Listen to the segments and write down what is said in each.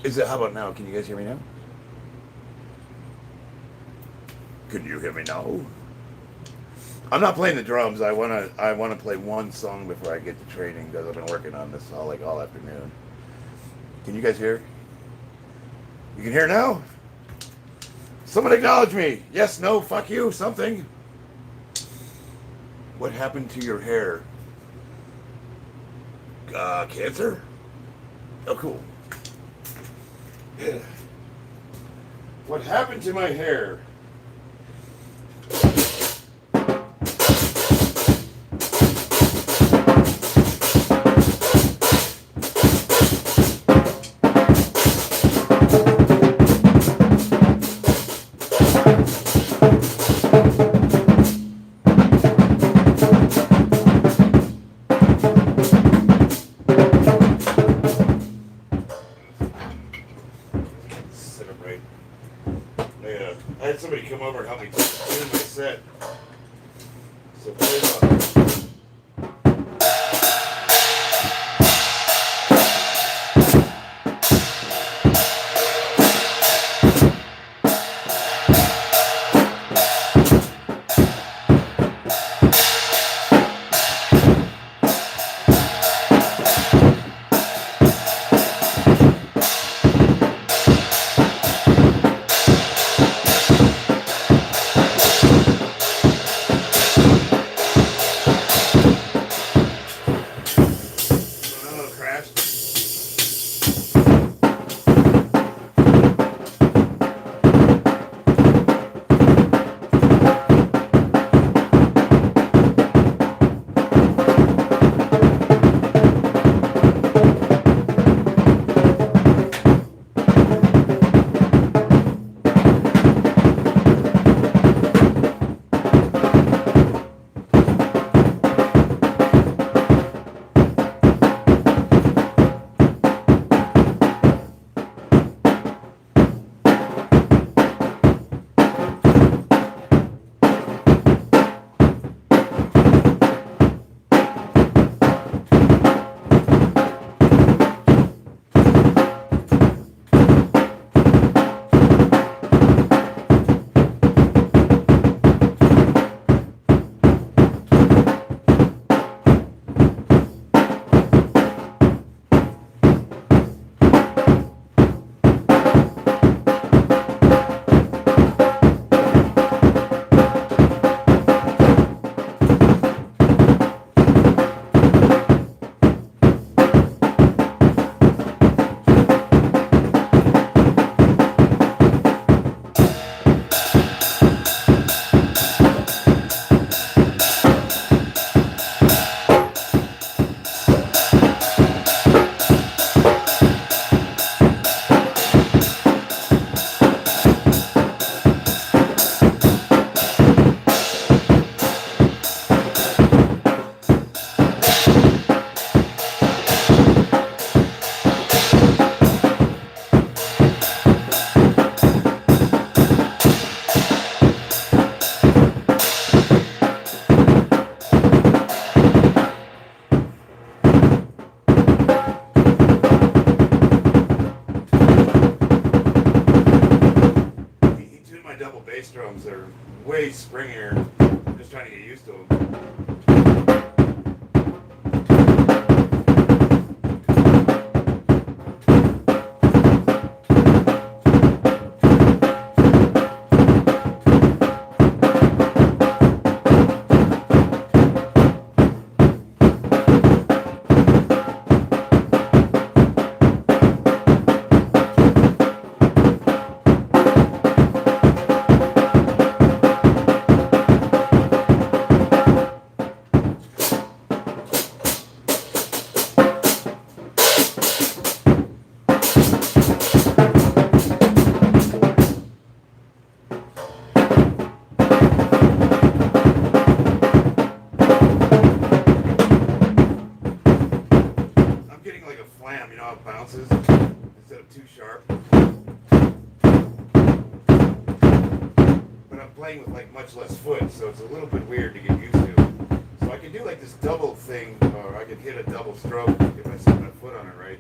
Is it? How about now? Can you guys hear me now? Can you hear me now? I'm not playing the drums. I wanna play one song before I get to training because I've been working on this all afternoon. Can you guys hear? You can hear now? Someone acknowledge me. Yes, no, fuck you, something. What happened to your hair? Cancer? Oh, cool. Yeah. What happened to my hair? Sit up right. Yeah, I had somebody come over and help me tune my set. So play it on. My double bass drums are way springier. I'm just trying to get used to them. Bounces instead of too sharp. But I'm playing with like much less foot, so it's a little bit weird to get used to. So I can do like this double thing, or I can hit a double stroke if I set my foot on it right.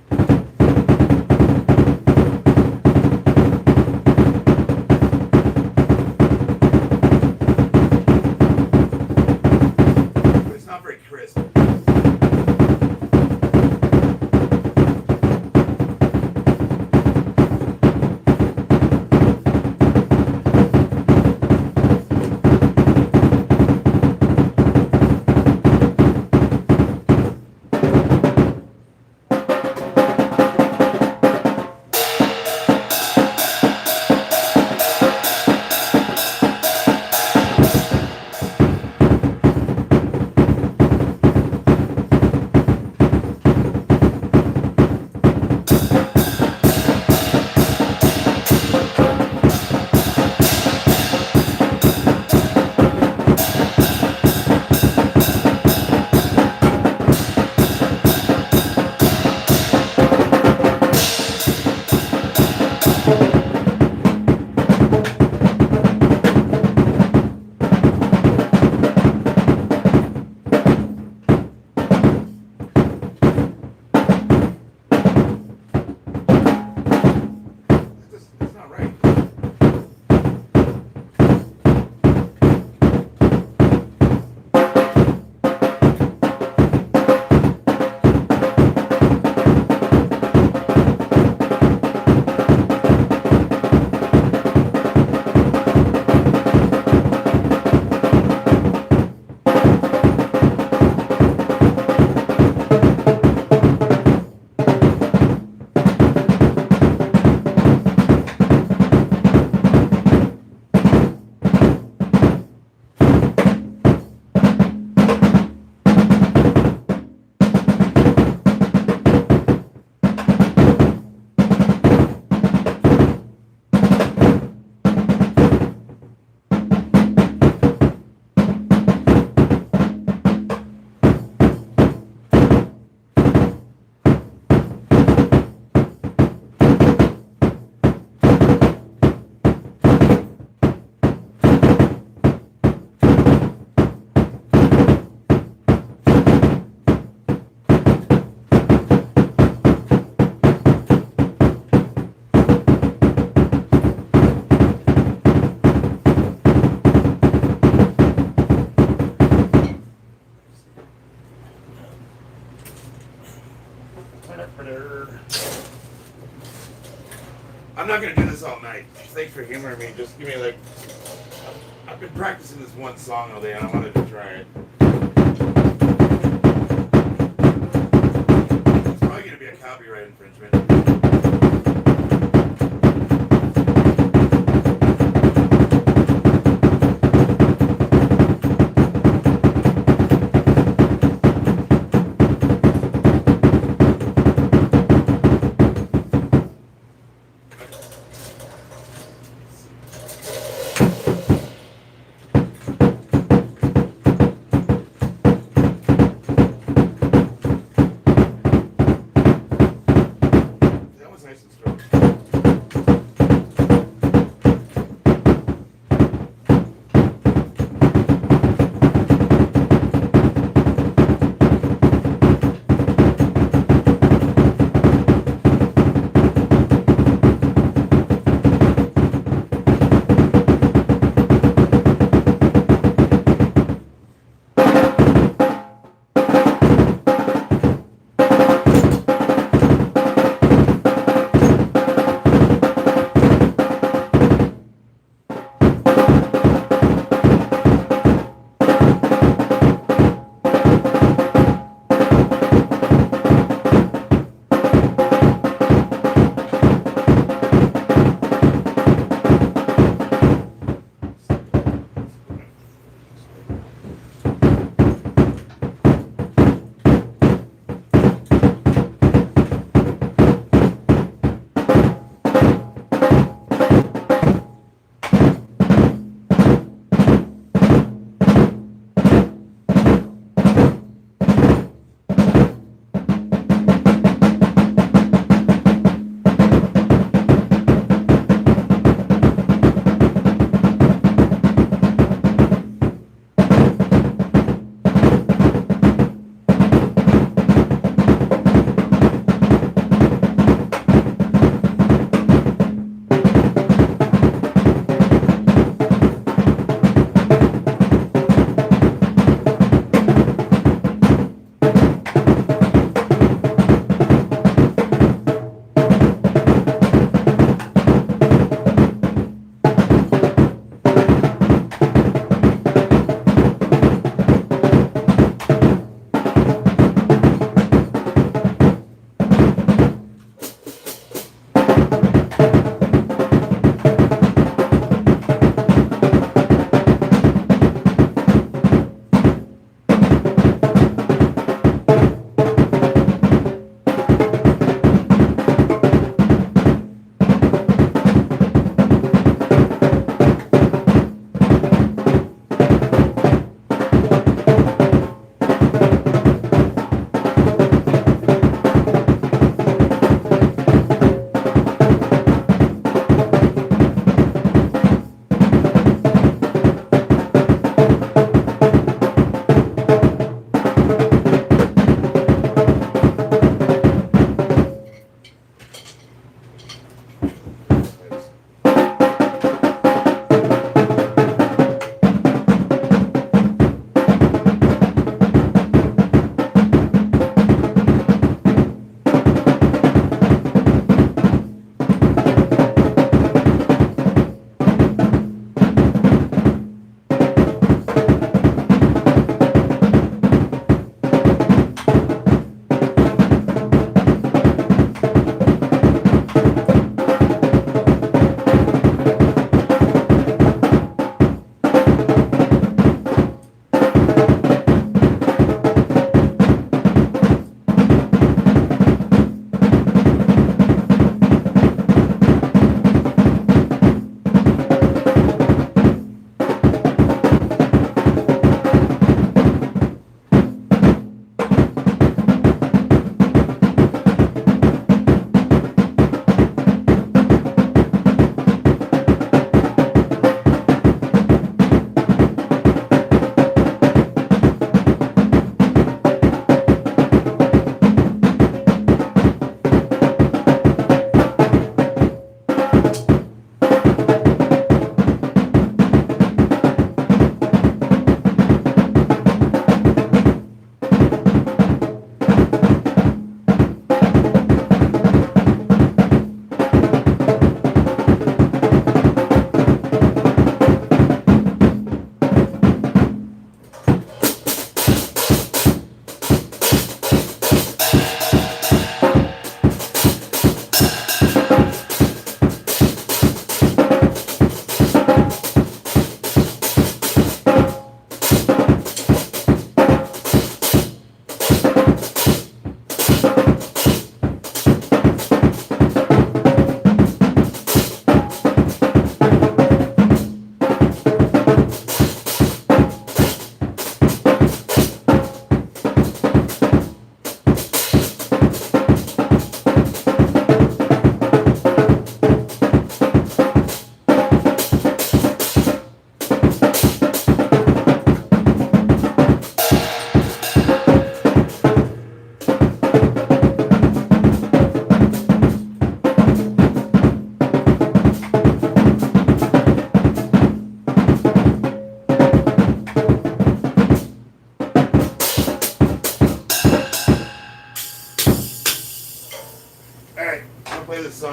this all night. Thanks for humoring me. Just give me like. I've been practicing this one song all day, and I wanted to try it. It's probably gonna be a copyright infringement.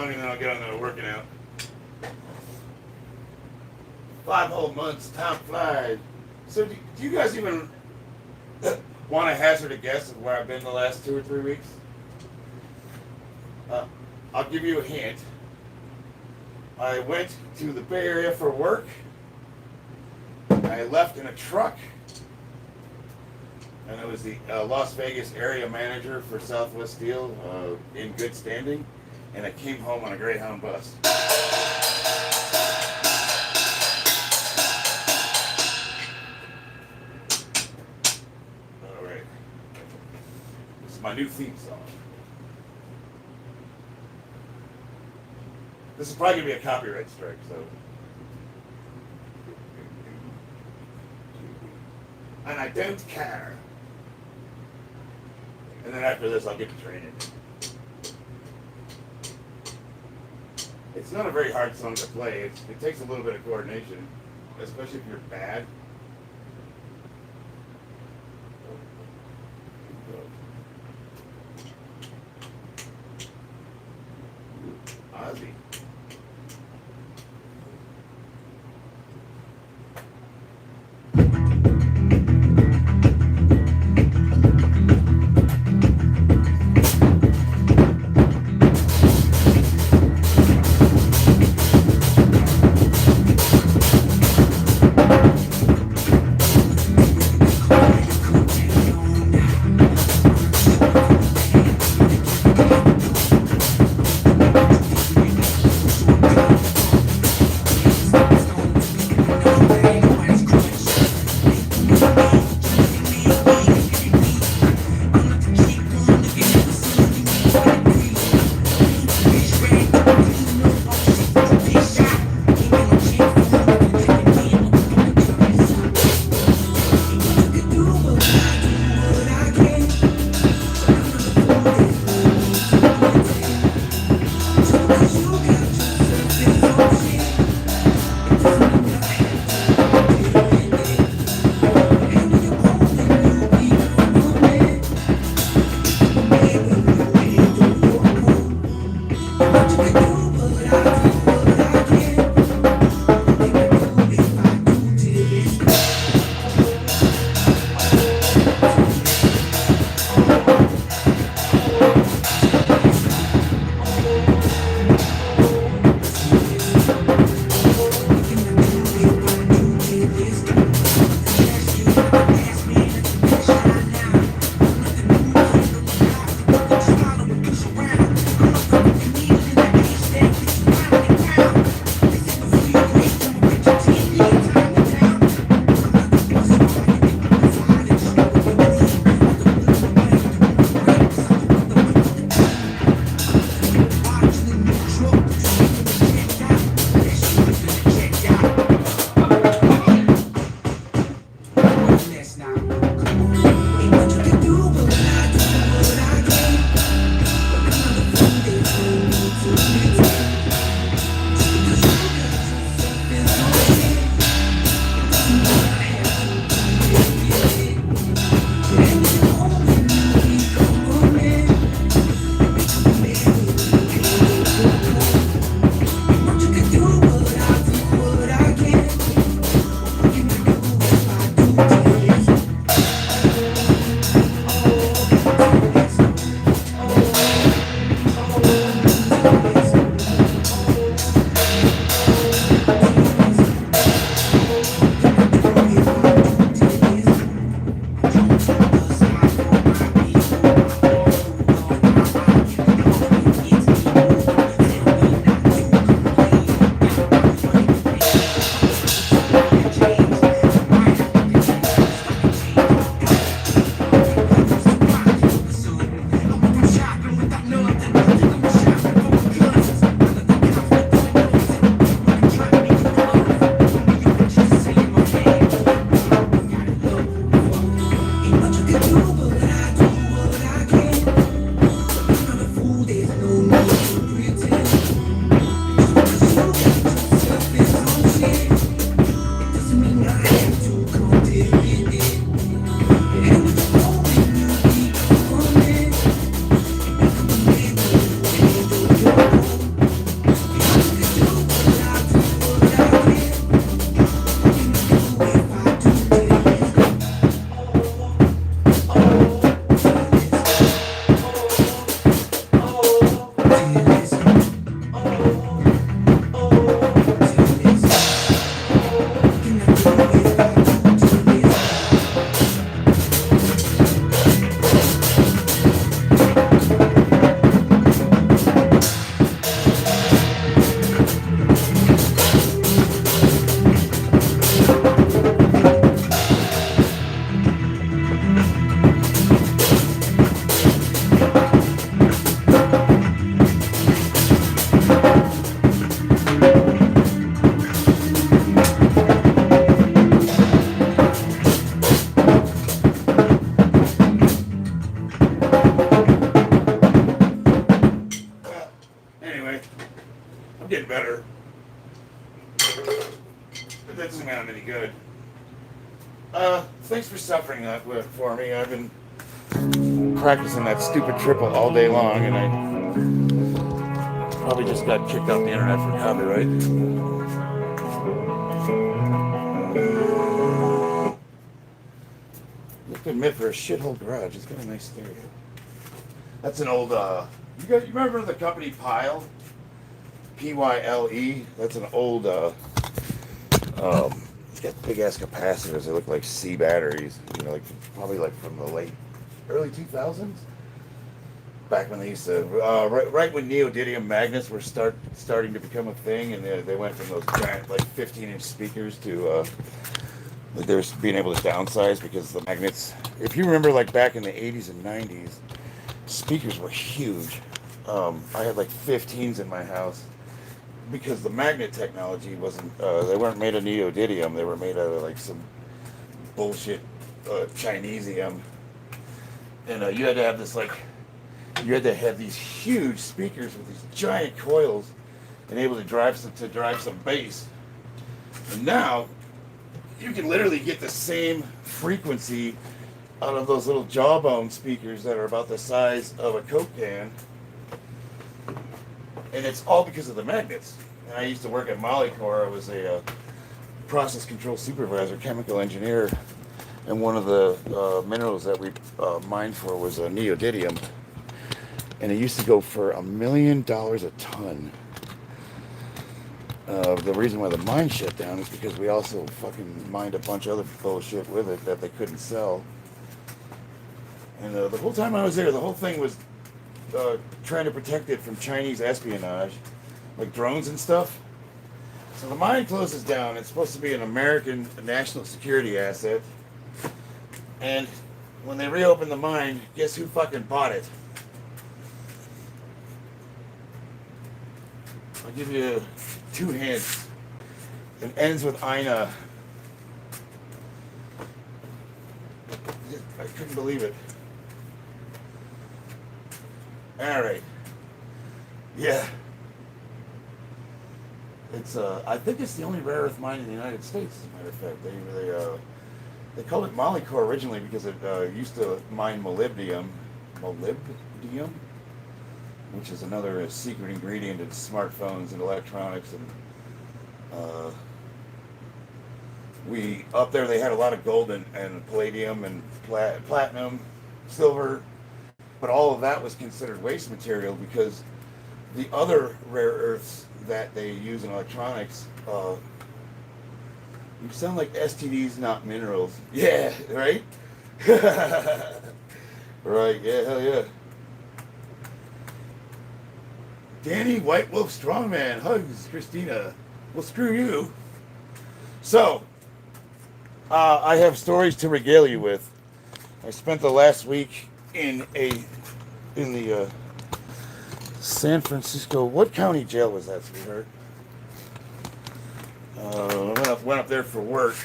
song and then I'll get on to working out. 5 whole months, time flies. So do you guys even want to hazard a guess of where I've been the last 2 or 3 weeks? I'll give you a hint. I went to the Bay Area for work. I left in a truck. And I was the Las Vegas area manager for Southwest Steel in good standing. And I came home on a Greyhound bus. All right. This is my new theme song. This is probably going to be a copyright strike, so. And I don't care. And then after this, I'll get to training. It's not a very hard song to play. It takes a little bit of coordination, especially if you're bad. Ozzy. Thanks for suffering that for me. I've been practicing that stupid triple all day long, and I probably just got kicked off the internet for copyright. You have to admit, for a shithole garage, it's got a nice stereo. That's an old, you remember the company Pyle? Pyle? That's an old, it's got big ass capacitors. They look like C batteries, you know, like probably like from the early 2000s. Back when they used to, right when neodymium magnets were starting to become a thing, and they went from those giant, like 15-inch speakers to, like they were being able to downsize because the magnets. If you remember, like back in the 80s and 90s, speakers were huge. I had like 15s in my house because the magnet technology wasn't. They weren't made of neodymium. They were made out of like some bullshit Chinesium, and you had to have this like. You had to have these huge speakers with these giant coils and able to drive some bass. And now you can literally get the same frequency out of those little jawbone speakers that are about the size of a Coke can. And it's all because of the magnets. And I used to work at Molycorp. I was a process control supervisor, chemical engineer, and one of the minerals that we mined for was neodymium. And it used to go for $1 million a ton. The reason why the mine shut down is because we also fucking mined a bunch of other bullshit with it that they couldn't sell. And the whole time I was there, the whole thing was trying to protect it from Chinese espionage, like drones and stuff. So the mine closes down. It's supposed to be an American national security asset. And when they reopened the mine, guess who fucking bought it? I'll give you 2 hints. It ends with Ina. I couldn't believe it. Alright. Yeah. It's I think it's the only rare earth mine in the United States, as a matter of fact. They called it Molycorp originally because it used to mine molybdenum, which is another secret ingredient in smartphones and electronics. And up there they had a lot of gold and palladium and platinum, silver, but all of that was considered waste material because the other rare earths that they use in electronics, you sound like STDs, not minerals. Yeah, right? Right, yeah, hell yeah. Danny, White Wolf Strongman, hugs, Christina. Well, screw you. So, I have stories to regale you with. I spent the last week in the San Francisco. What county jail was that, sweetheart? I went up there for work.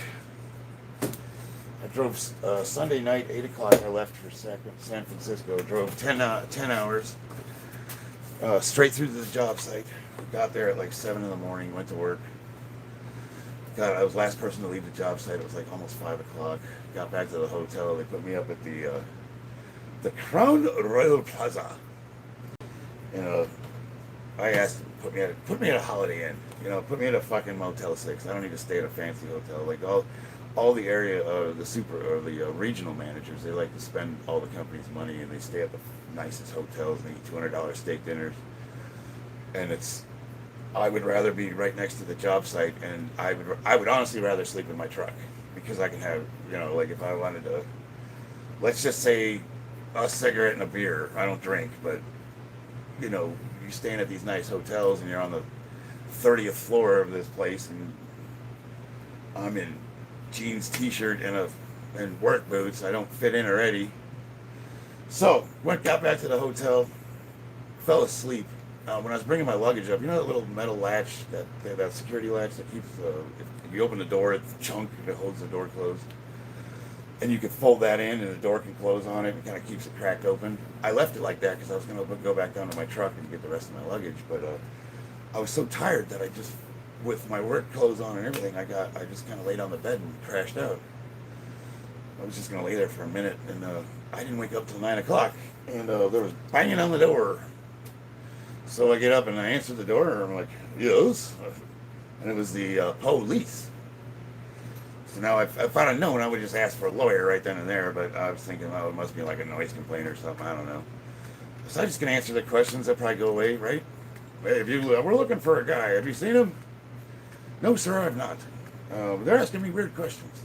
I drove Sunday night, 8 o'clock. I left for San Francisco. Drove 10 hours. Straight through to the job site. Got there at like 7 in the morning, went to work. I was the last person to leave the job site. It was like almost 5 o'clock. Got back to the hotel. They put me up at the Crown Royal Plaza. And I asked them, put me at a Holiday Inn. You know, put me at a fucking Motel 6. I don't need to stay at a fancy hotel. Like all the area, the regional managers, they like to spend all the company's money and they stay at the nicest hotels and eat $200 steak dinners. And I would rather be right next to the job site, and I would honestly rather sleep in my truck because I can have, you know, like if I wanted to, let's just say a cigarette and a beer. I don't drink, but you know, you're staying at these nice hotels and you're on the 30th floor of this place, and I'm in jeans, t-shirt, and work boots. I don't fit in already. So got back to the hotel, fell asleep. When I was bringing my luggage up, you know that little metal latch, that security latch that keeps if you open the door, it's a chunk that holds the door closed, and you can fold that in, and the door can close on it. And kind of keeps it cracked open. I left it like that because I was going to go back down to my truck and get the rest of my luggage, but I was so tired that I just, with my work clothes on and everything, I just kind of laid on the bed and crashed out. I was just gonna lay there for a minute, and I didn't wake up till 9 o'clock, and there was banging on the door. So I get up and I answer the door, and I'm like, yes, and it was the police. So now if I'd have known, I would just ask for a lawyer right then and there. But I was thinking, oh, it must be like a noise complaint or something. I don't know. So I'm just gonna answer the questions. That probably go away, right? Hey, if you we're looking for a guy. Have you seen him? No, sir, I've not. They're asking me weird questions.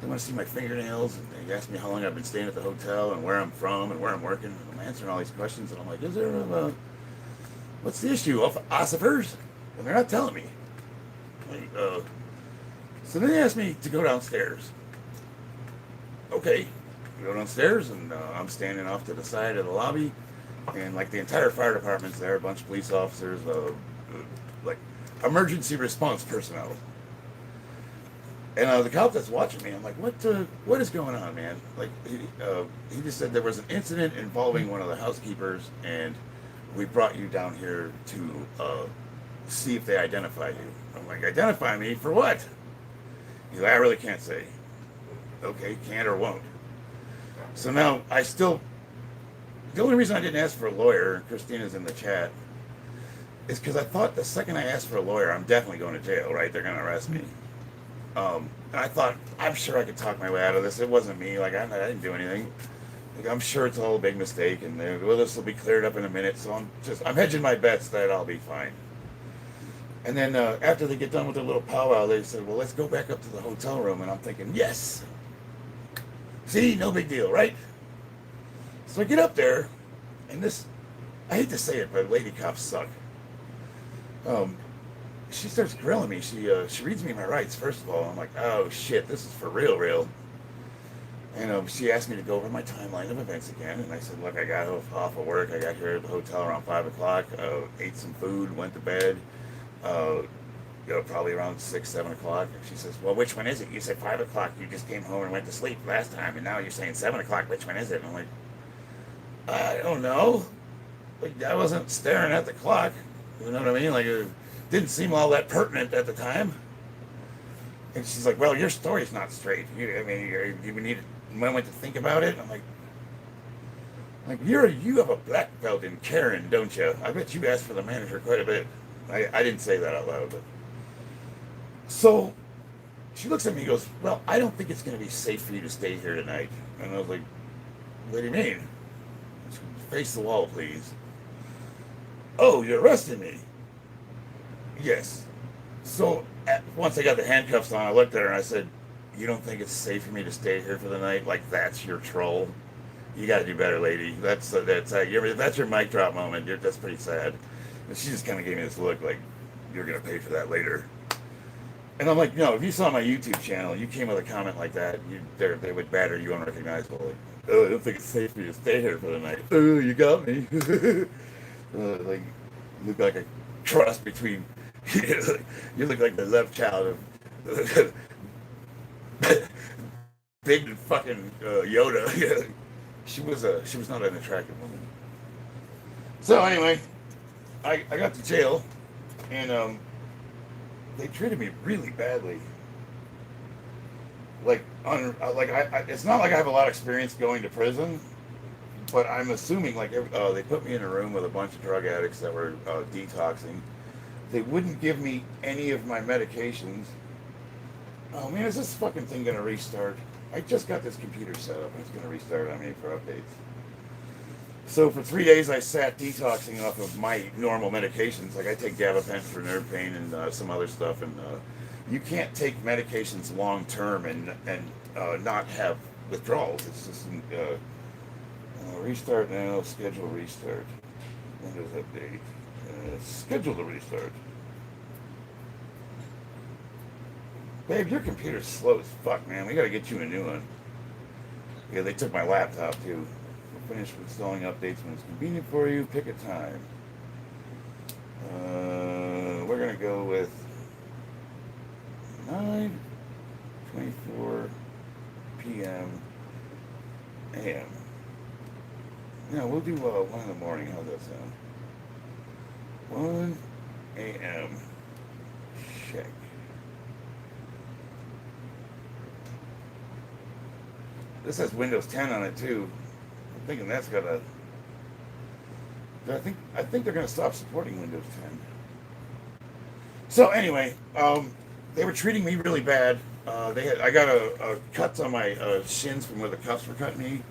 They want to see my fingernails, and they ask me how long I've been staying at the hotel, and where I'm from, and where I'm working. And I'm answering all these questions, and I'm like, is there what's the issue, officers? And they're not telling me. Like, so then they asked me to go downstairs. Okay, we go downstairs, and I'm standing off to the side of the lobby, and like the entire fire department's there, a bunch of police officers, like emergency response personnel. And the cop that's watching me, I'm like, what is going on, man? Like, he just said there was an incident involving one of the housekeepers, and we brought you down here to see if they identify you. I'm like, identify me for what? He's like, I really can't say. Okay, can't or won't. So now the only reason I didn't ask for a lawyer, Christina's in the chat, is because I thought the second I asked for a lawyer, I'm definitely going to jail, right? They're going to arrest me. And I thought, I'm sure I could talk my way out of this. It wasn't me. Like, I didn't do anything. Like, I'm sure it's all a big mistake, and well, this will be cleared up in a minute. So I'm hedging my bets that I'll be fine. And then after they get done with their little powwow, they said, well, let's go back up to the hotel room. And I'm thinking, yes. See, no big deal, right? So I get up there, and I hate to say it, but lady cops suck. She starts grilling me. She reads me my rights, first of all. I'm like, oh, shit, this is for real. And she asked me to go over my timeline of events again. And I said, look, I got off of work. I got here at the hotel around 5 o'clock, ate some food, went to bed, probably around 6, 7 o'clock. And she says, well, which one is it? You said 5 o'clock. You just came home and went to sleep last time. And now you're saying 7 o'clock. Which one is it? And I'm like, I don't know. Like, I wasn't staring at the clock. You know what I mean? Like, it didn't seem all that pertinent at the time. And she's like, well, your story's not straight. You need a moment to think about it. I'm like, you have a black belt in Karen, don't you? I bet you asked for the manager quite a bit. I didn't say that out loud, but. So she looks at me and goes, well, I don't think it's going to be safe for you to stay here tonight. And I was like, what do you mean? Face the wall, please. Oh, you're arresting me? Yes. So once I got the handcuffs on, I looked at her and I said, you don't think it's safe for me to stay here for the night? Like, that's your troll? You got to do better, lady. That's your mic drop moment. That's pretty sad. And she just kind of gave me this look like, you're going to pay for that later. And I'm like, no, if you saw my YouTube channel, you came with a comment like that, they would batter you unrecognizable. Like, oh, I don't think it's safe for you to stay here for the night. Oh, you got me. Like, you look like a cross between, you look like the love child of big fucking Yoda. She was not an attractive woman. So anyway, I got to jail, and they treated me really badly. It's not like I have a lot of experience going to prison, but I'm assuming they put me in a room with a bunch of drug addicts that were detoxing. They wouldn't give me any of my medications. Oh man, is this fucking thing gonna restart? I just got this computer set up and it's gonna restart on me for updates. So for 3 days I sat detoxing off of my normal medications. Like I take gabapentin for nerve pain and some other stuff, and you can't take medications long term and not have withdrawals. It's just restart now, schedule restart. Windows update. Schedule the restart. Babe, your computer's slow as fuck, man. We gotta get you a new one. Yeah, they took my laptop too. We'll finish installing updates when it's convenient for you. Pick a time. We're gonna go with 9:24 p.m. a.m. No, we'll do 1 in the morning. How's that sound? 1 a.m. Check. This has Windows 10 on it too. I'm thinking that's gotta. I think they're gonna stop supporting Windows 10. So anyway, they were treating me really bad. I got a cuts on my shins from where the cuffs were cutting me,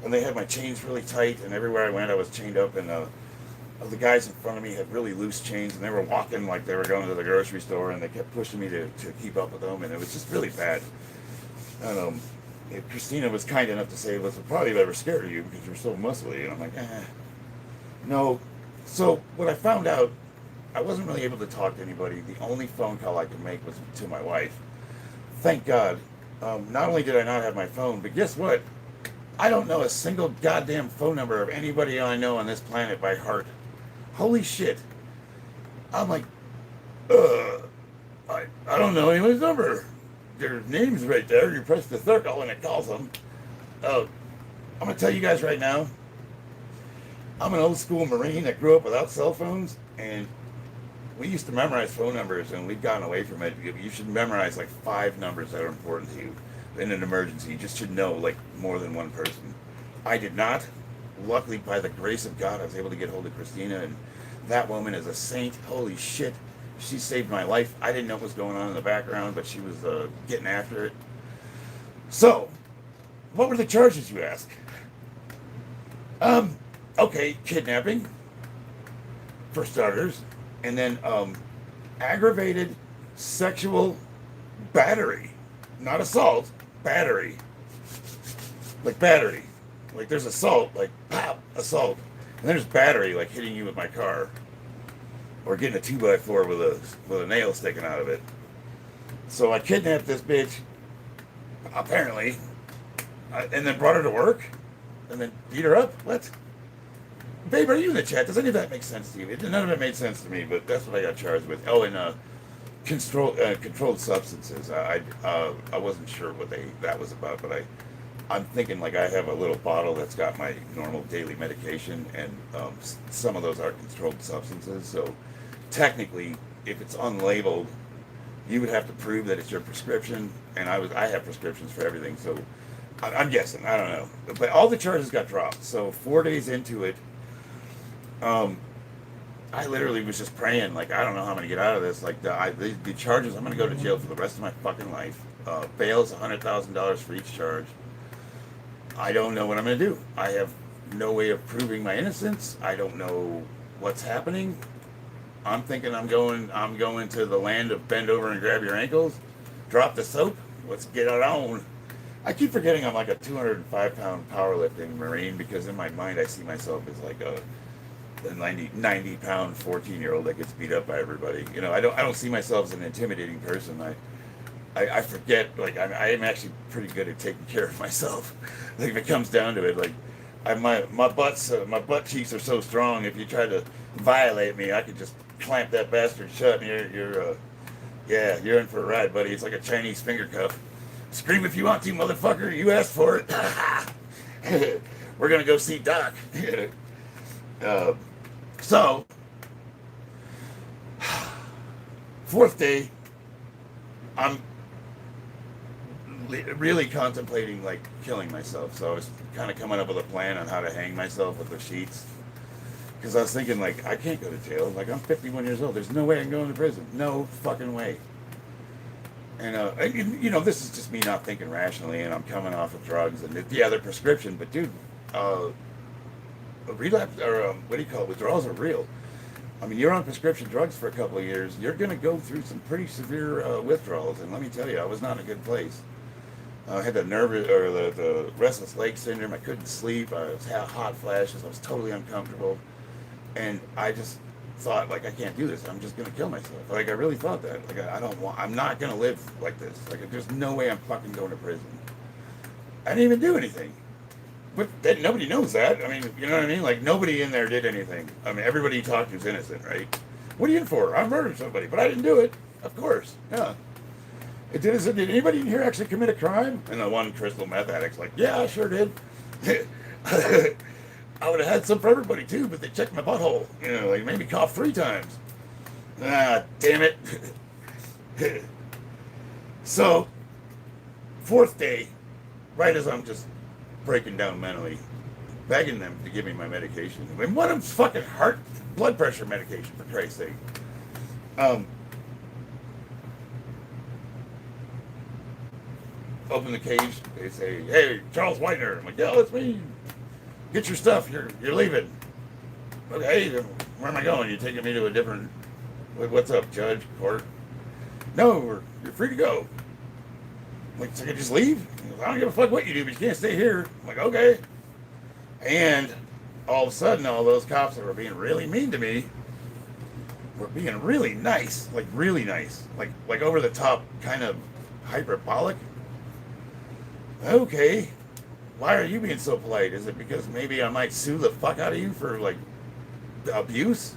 and they had my chains really tight. And everywhere I went, I was chained up. And the guys in front of me had really loose chains, and they were walking like they were going to the grocery store, and they kept pushing me to keep up with them, and it was just really bad. And Christina was kind enough to say, "Listen, probably ever scared of you because you're so muscly." And I'm like, no. So what I found out, I wasn't really able to talk to anybody. The only phone call I could make was to my wife. Thank God. Not only did I not have my phone, but guess what? I don't know a single goddamn phone number of anybody I know on this planet by heart. Holy shit. I'm like, I don't know anyone's number. Their name's right there. You press the circle and it calls them. I'm going to tell you guys right now, I'm an old school Marine that grew up without cell phones, and we used to memorize phone numbers, and we've gotten away from it. You should memorize like 5 numbers that are important to you in an emergency. You just should know like more than one person. I did not. Luckily, by the grace of God, I was able to get hold of Christina, and that woman is a saint. Holy shit. She saved my life. I didn't know what was going on in the background, but she was getting after it. So, what were the charges, you ask? Okay, kidnapping, for starters, and then aggravated sexual battery. Not assault, battery. Like battery. Like there's assault, like pop, assault. And there's battery, like hitting you with my car. Or getting a 2x4 with a nail sticking out of it. So I kidnapped this bitch, apparently, and then brought her to work, and then beat her up. What? Babe, are you in the chat? Does any of that make sense to you? None of it made sense to me, but that's what I got charged with. Oh, and controlled substances. I wasn't sure what that was about, but I'm thinking like I have a little bottle that's got my normal daily medication, and some of those are controlled substances. So technically, if it's unlabeled, you would have to prove that it's your prescription, and I have prescriptions for everything. So I'm guessing. I don't know, but all the charges got dropped. So 4 days into it. I literally was just praying, like, I don't know how I'm going to get out of this. Like, the charges, I'm going to go to jail for the rest of my fucking life. Bail's $100,000 for each charge. I don't know what I'm going to do. I have no way of proving my innocence. I don't know what's happening. I'm thinking I'm going to the land of bend over and grab your ankles, drop the soap, let's get it on. I keep forgetting I'm like a 205-pound powerlifting Marine, because in my mind I see myself as like a 90-pound 14-year-old that gets beat up by everybody. You know, I don't see myself as an intimidating person. I forget, like, I am actually pretty good at taking care of myself. Like, if it comes down to it, like, my butt cheeks are so strong. If you try to violate me, I could just clamp that bastard shut, and you're in for a ride, buddy. It's like a Chinese finger cuff. Scream if you want to, motherfucker. You asked for it. We're gonna go see Doc. So, 4th day, I'm really contemplating, like, killing myself. So I was kind of coming up with a plan on how to hang myself with the sheets. Because I was thinking, like, I can't go to jail. Like, I'm 51 years old. There's no way I can go into prison. No fucking way. And, you know, this is just me not thinking rationally, and I'm coming off of drugs and the other prescription. But, dude, relapse, or what do you call it? Withdrawals are real. I mean, you're on prescription drugs for a couple of years. You're going to go through some pretty severe withdrawals. And let me tell you, I was not in a good place. I had the restless leg syndrome. I couldn't sleep. I had hot flashes. I was totally uncomfortable. And I just thought, like, I can't do this. I'm just going to kill myself. Like, I really thought that. Like, I'm not going to live like this. Like, there's no way I'm fucking going to prison. I didn't even do anything. But nobody knows that. I mean, you know what I mean? Like, nobody in there did anything. I mean, everybody you talk to is innocent, right? What are you in for? I murdered somebody, but I didn't do it. Of course. Yeah. Did anybody in here actually commit a crime? And the one crystal meth addict's like, yeah, I sure did. I would have had some for everybody, too, but they checked my butthole. You know, like, made me cough 3 times. Ah, damn it. So, 4th day, right as I'm just breaking down mentally, begging them to give me my medication. And one of them's fucking blood pressure medication, for Christ's sake. Open the cage. They say, "Hey, Charles Whitener." I'm like, "Yeah, that's me. Get your stuff. You're leaving." Okay, where am I going? You taking me to a different? What's up, judge, court? No, you're free to go. I'm like, so I can just leave? Goes, I don't give a fuck what you do, but you can't stay here. I'm like, okay. And all of a sudden, all those cops that were being really mean to me were being really nice, like over the top, kind of hyperbolic. Okay, why are you being so polite? Is it because maybe I might sue the fuck out of you for like abuse?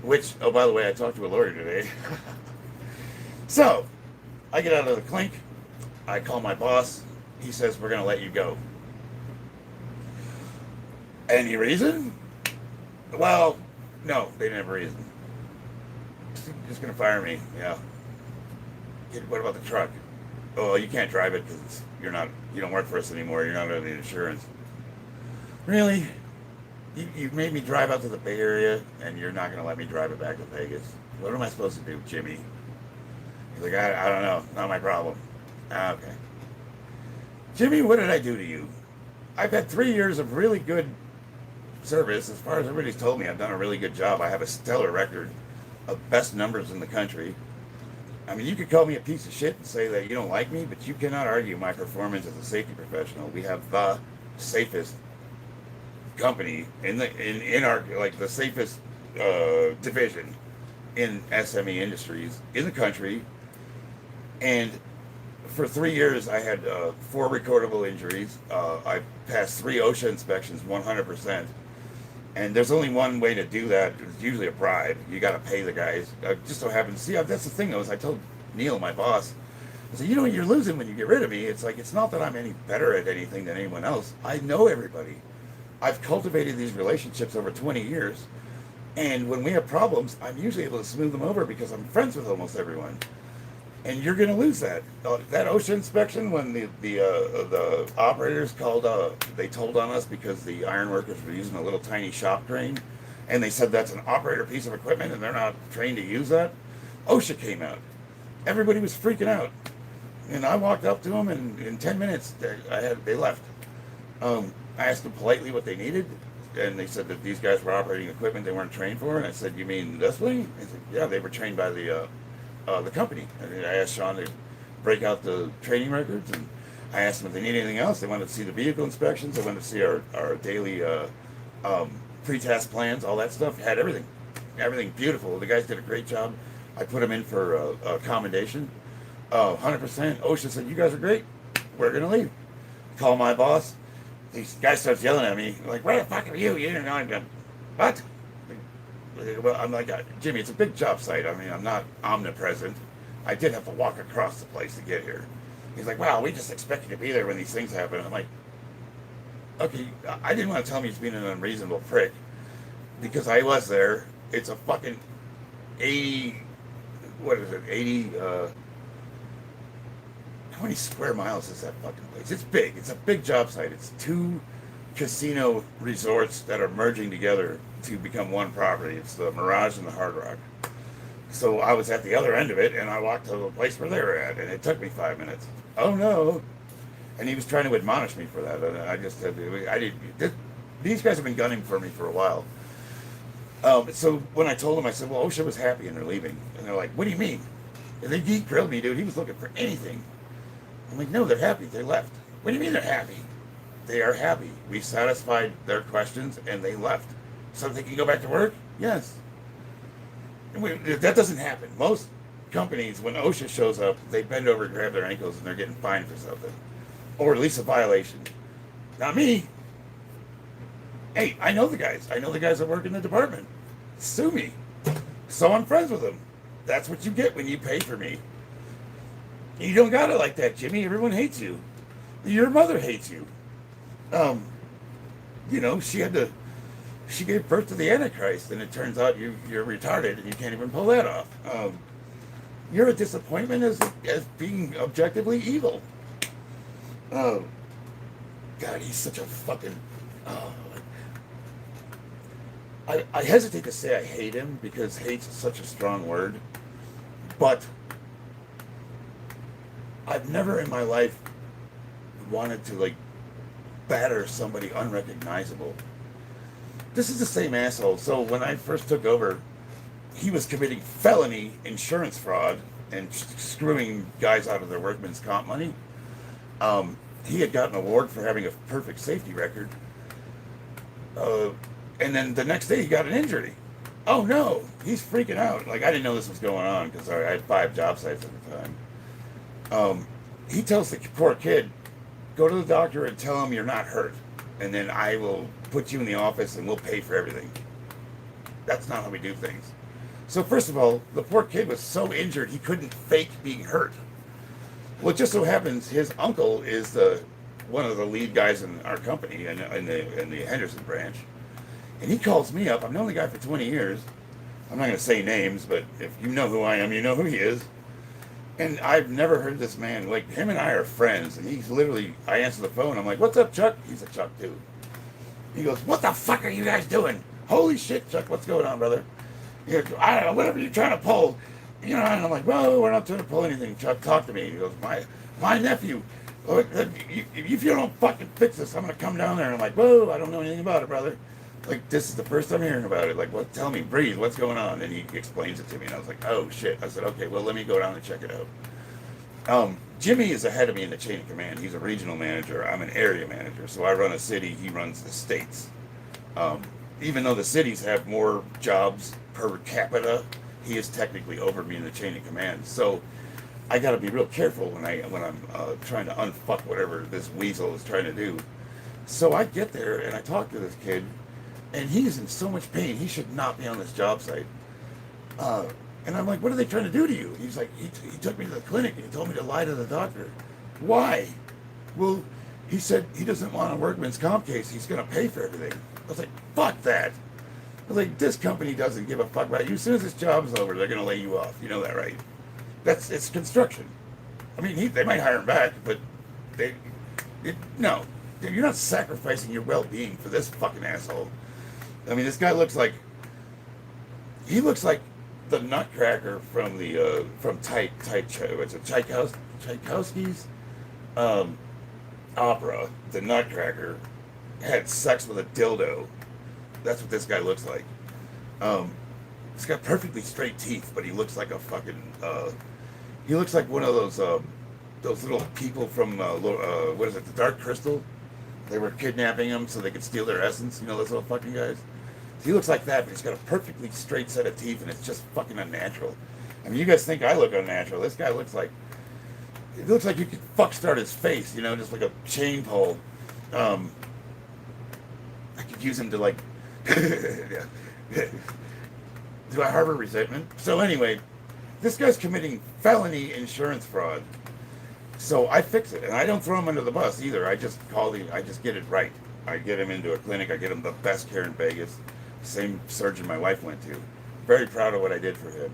Which, oh, by the way, I talked to a lawyer today. So, I get out of the clink. I call my boss. He says, we're going to let you go. Any reason? Well, no, they didn't have a reason. Just going to fire me, yeah. What about the truck? Oh, you can't drive it because you don't work for us anymore. You're not going to need insurance. Really? You made me drive out to the Bay Area, and you're not going to let me drive it back to Vegas. What am I supposed to do, Jimmy? He's like, I don't know. Not my problem. Okay. Jimmy, what did I do to you? I've had 3 years of really good service. As far as everybody's told me, I've done a really good job. I have a stellar record of best numbers in the country. I mean, you could call me a piece of shit and say that you don't like me, but you cannot argue my performance as a safety professional. We have the safest company in our, like, the safest division in SME industries in the country. And for 3 years, I had 4 recordable injuries. I passed 3 OSHA inspections 100%. And there's only one way to do that. It's usually a bribe. You got to pay the guys. Just so happens, see, that's the thing, though, is I told Neil, my boss, I said, you're losing when you get rid of me. It's like, it's not that I'm any better at anything than anyone else. I know everybody. I've cultivated these relationships over 20 years. And when we have problems, I'm usually able to smooth them over because I'm friends with almost everyone. And you're going to lose that. That OSHA inspection, when the operators called, they told on us because the iron workers were using a little tiny shop crane, and they said that's an operator piece of equipment and they're not trained to use that. OSHA came out. Everybody was freaking out. And I walked up to them, and in 10 minutes, they left. I asked them politely what they needed, and they said that these guys were operating equipment they weren't trained for. And I said, you mean this thing? They said, yeah, they were trained by the company. And I asked Sean to break out the training records, and I asked them if they need anything else. They wanted to see the vehicle inspections. They wanted to see our daily pre-test plans, all that stuff. Had everything beautiful. The guys did a great job. I put them in for a commendation. 100%. OSHA said, you guys are great. We're going to leave. Call my boss. These guys starts yelling at me, like, where the fuck are you? You don't know. I'm going, what? Well, I'm like, Jimmy, it's a big job site. I mean, I'm not omnipresent. I did have to walk across the place to get here. He's like, well, we just expect you to be there when these things happen. I'm like, okay, I didn't want to tell him he's being an unreasonable prick, because I was there. It's a fucking 80, what is it, 80, how many square miles is that fucking place? It's big. It's a big job site. It's 2 casino resorts that are merging together to become one property. It's the Mirage and the Hard Rock. So I was at the other end of it, and I walked to the place where they were at, and it took me 5 minutes. Oh no! And he was trying to admonish me for that, and I just said, these guys have been gunning for me for a while. So when I told them, I said, well, OSHA was happy and they're leaving. And they're like, what do you mean? And they grilled me, dude. He was looking for anything. I'm like, no, they're happy. They left. What do you mean they're happy? They are happy. We satisfied their questions, and they left. So they can go back to work? Yes. That doesn't happen. Most companies, when OSHA shows up, they bend over and grab their ankles, and they're getting fined for something. Or at least a violation. Not me. Hey, I know the guys. I know the guys that work in the department. Sue me. So I'm friends with them. That's what you get when you pay for me. You don't got it like that, Jimmy. Everyone hates you. Your mother hates you. She gave birth to the Antichrist, and it turns out you're retarded and you can't even pull that off. You're a disappointment as being objectively evil. God, he's such a fucking. Oh, I hesitate to say I hate him because hate's such a strong word, but I've never in my life wanted to like batter somebody unrecognizable. This is the same asshole. So when I first took over, he was committing felony insurance fraud and screwing guys out of their workman's comp money. He had gotten an award for having a perfect safety record. And then the next day he got an injury. Oh no, he's freaking out. Like, I didn't know this was going on because I had 5 job sites at the time. He tells the poor kid, go to the doctor and tell him you're not hurt. And then I will put you in the office and we'll pay for everything. That's not how we do things. So first of all, the poor kid was so injured he couldn't fake being hurt. Well, it just so happens his uncle is one of the lead guys in our company in the Henderson branch. And he calls me up. I've known the guy for 20 years. I'm not going to say names, but if you know who I am, you know who he is. And I've never heard this man, like, him and I are friends. And he's literally, I answer the phone. I'm like, what's up, Chuck? He's a Chuck, too. He goes, what the fuck are you guys doing? Holy shit, Chuck, what's going on, brother? He goes, I don't know, whatever you're trying to pull. You know, and I'm like, well, we're not trying to pull anything, Chuck. Talk to me. He goes, my nephew, if you don't fucking fix this, I'm going to come down there. And I'm like, whoa, I don't know anything about it, brother. Like, this is the first time hearing about it. Like, what? Tell me, breathe, what's going on? And he explains it to me, and I was like, oh, shit. I said, okay, well, let me go down and check it out. Jimmy is ahead of me in the chain of command. He's a regional manager. I'm an area manager. So I run a city. He runs the states. Even though the cities have more jobs per capita, he is technically over me in the chain of command. So I got to be real careful when I'm trying to unfuck whatever this weasel is trying to do. So I get there, and I talk to this kid, and he's in so much pain. He should not be on this job site. And I'm like, what are they trying to do to you? He's like, he took me to the clinic and he told me to lie to the doctor. Why? Well, he said he doesn't want a workman's comp case. He's going to pay for everything. I was like, fuck that. I was like, this company doesn't give a fuck about you. As soon as this job's over, they're going to lay you off. You know that, right? It's construction. I mean, they might hire him back, but no. You're not sacrificing your well-being for this fucking asshole. I mean, this guy looks like the Nutcracker from Tchaikovsky's opera. The Nutcracker had sex with a dildo. That's what this guy looks like. He's got perfectly straight teeth, but he looks like a fucking. He looks like one of those little people from what is it? The Dark Crystal. They were kidnapping him so they could steal their essence. You know those little fucking guys. He looks like that, but he's got a perfectly straight set of teeth, and it's just fucking unnatural. I mean, you guys think I look unnatural. This guy looks like... It looks like you could fuck start his face, you know, just like a chain pole. I could use him to, like... Do I harbor resentment? So anyway, this guy's committing felony insurance fraud. So I fix it, and I don't throw him under the bus either. I just get it right. I get him into a clinic. I get him the best care in Vegas. Same surgeon my wife went to. Very proud of what I did for him.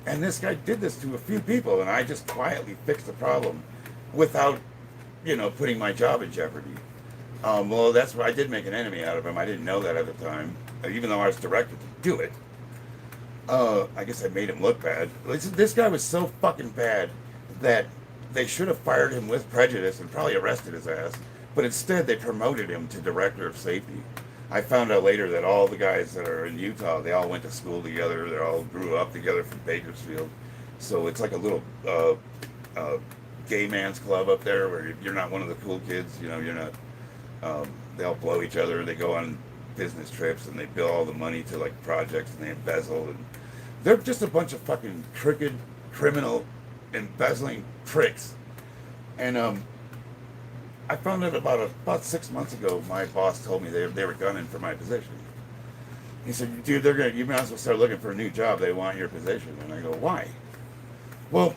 And this guy did this to a few people, and I just quietly fixed the problem without, putting my job in jeopardy. Well, that's why I did make an enemy out of him. I didn't know that at the time, even though I was directed to do it. I guess I made him look bad. This guy was so fucking bad that they should have fired him with prejudice and probably arrested his ass. But instead, they promoted him to director of safety. I found out later that all the guys that are in Utah, they all went to school together. They all grew up together from Bakersfield. So it's like a little gay man's club up there where you're not one of the cool kids. You're not. They all blow each other. They go on business trips and they bill all the money to like projects and they embezzle. And they're just a bunch of fucking crooked, criminal, embezzling pricks. And I found out about 6 months ago, my boss told me they were gunning for my position. He said, dude, you might as well start looking for a new job. They want your position. And I go, why? Well,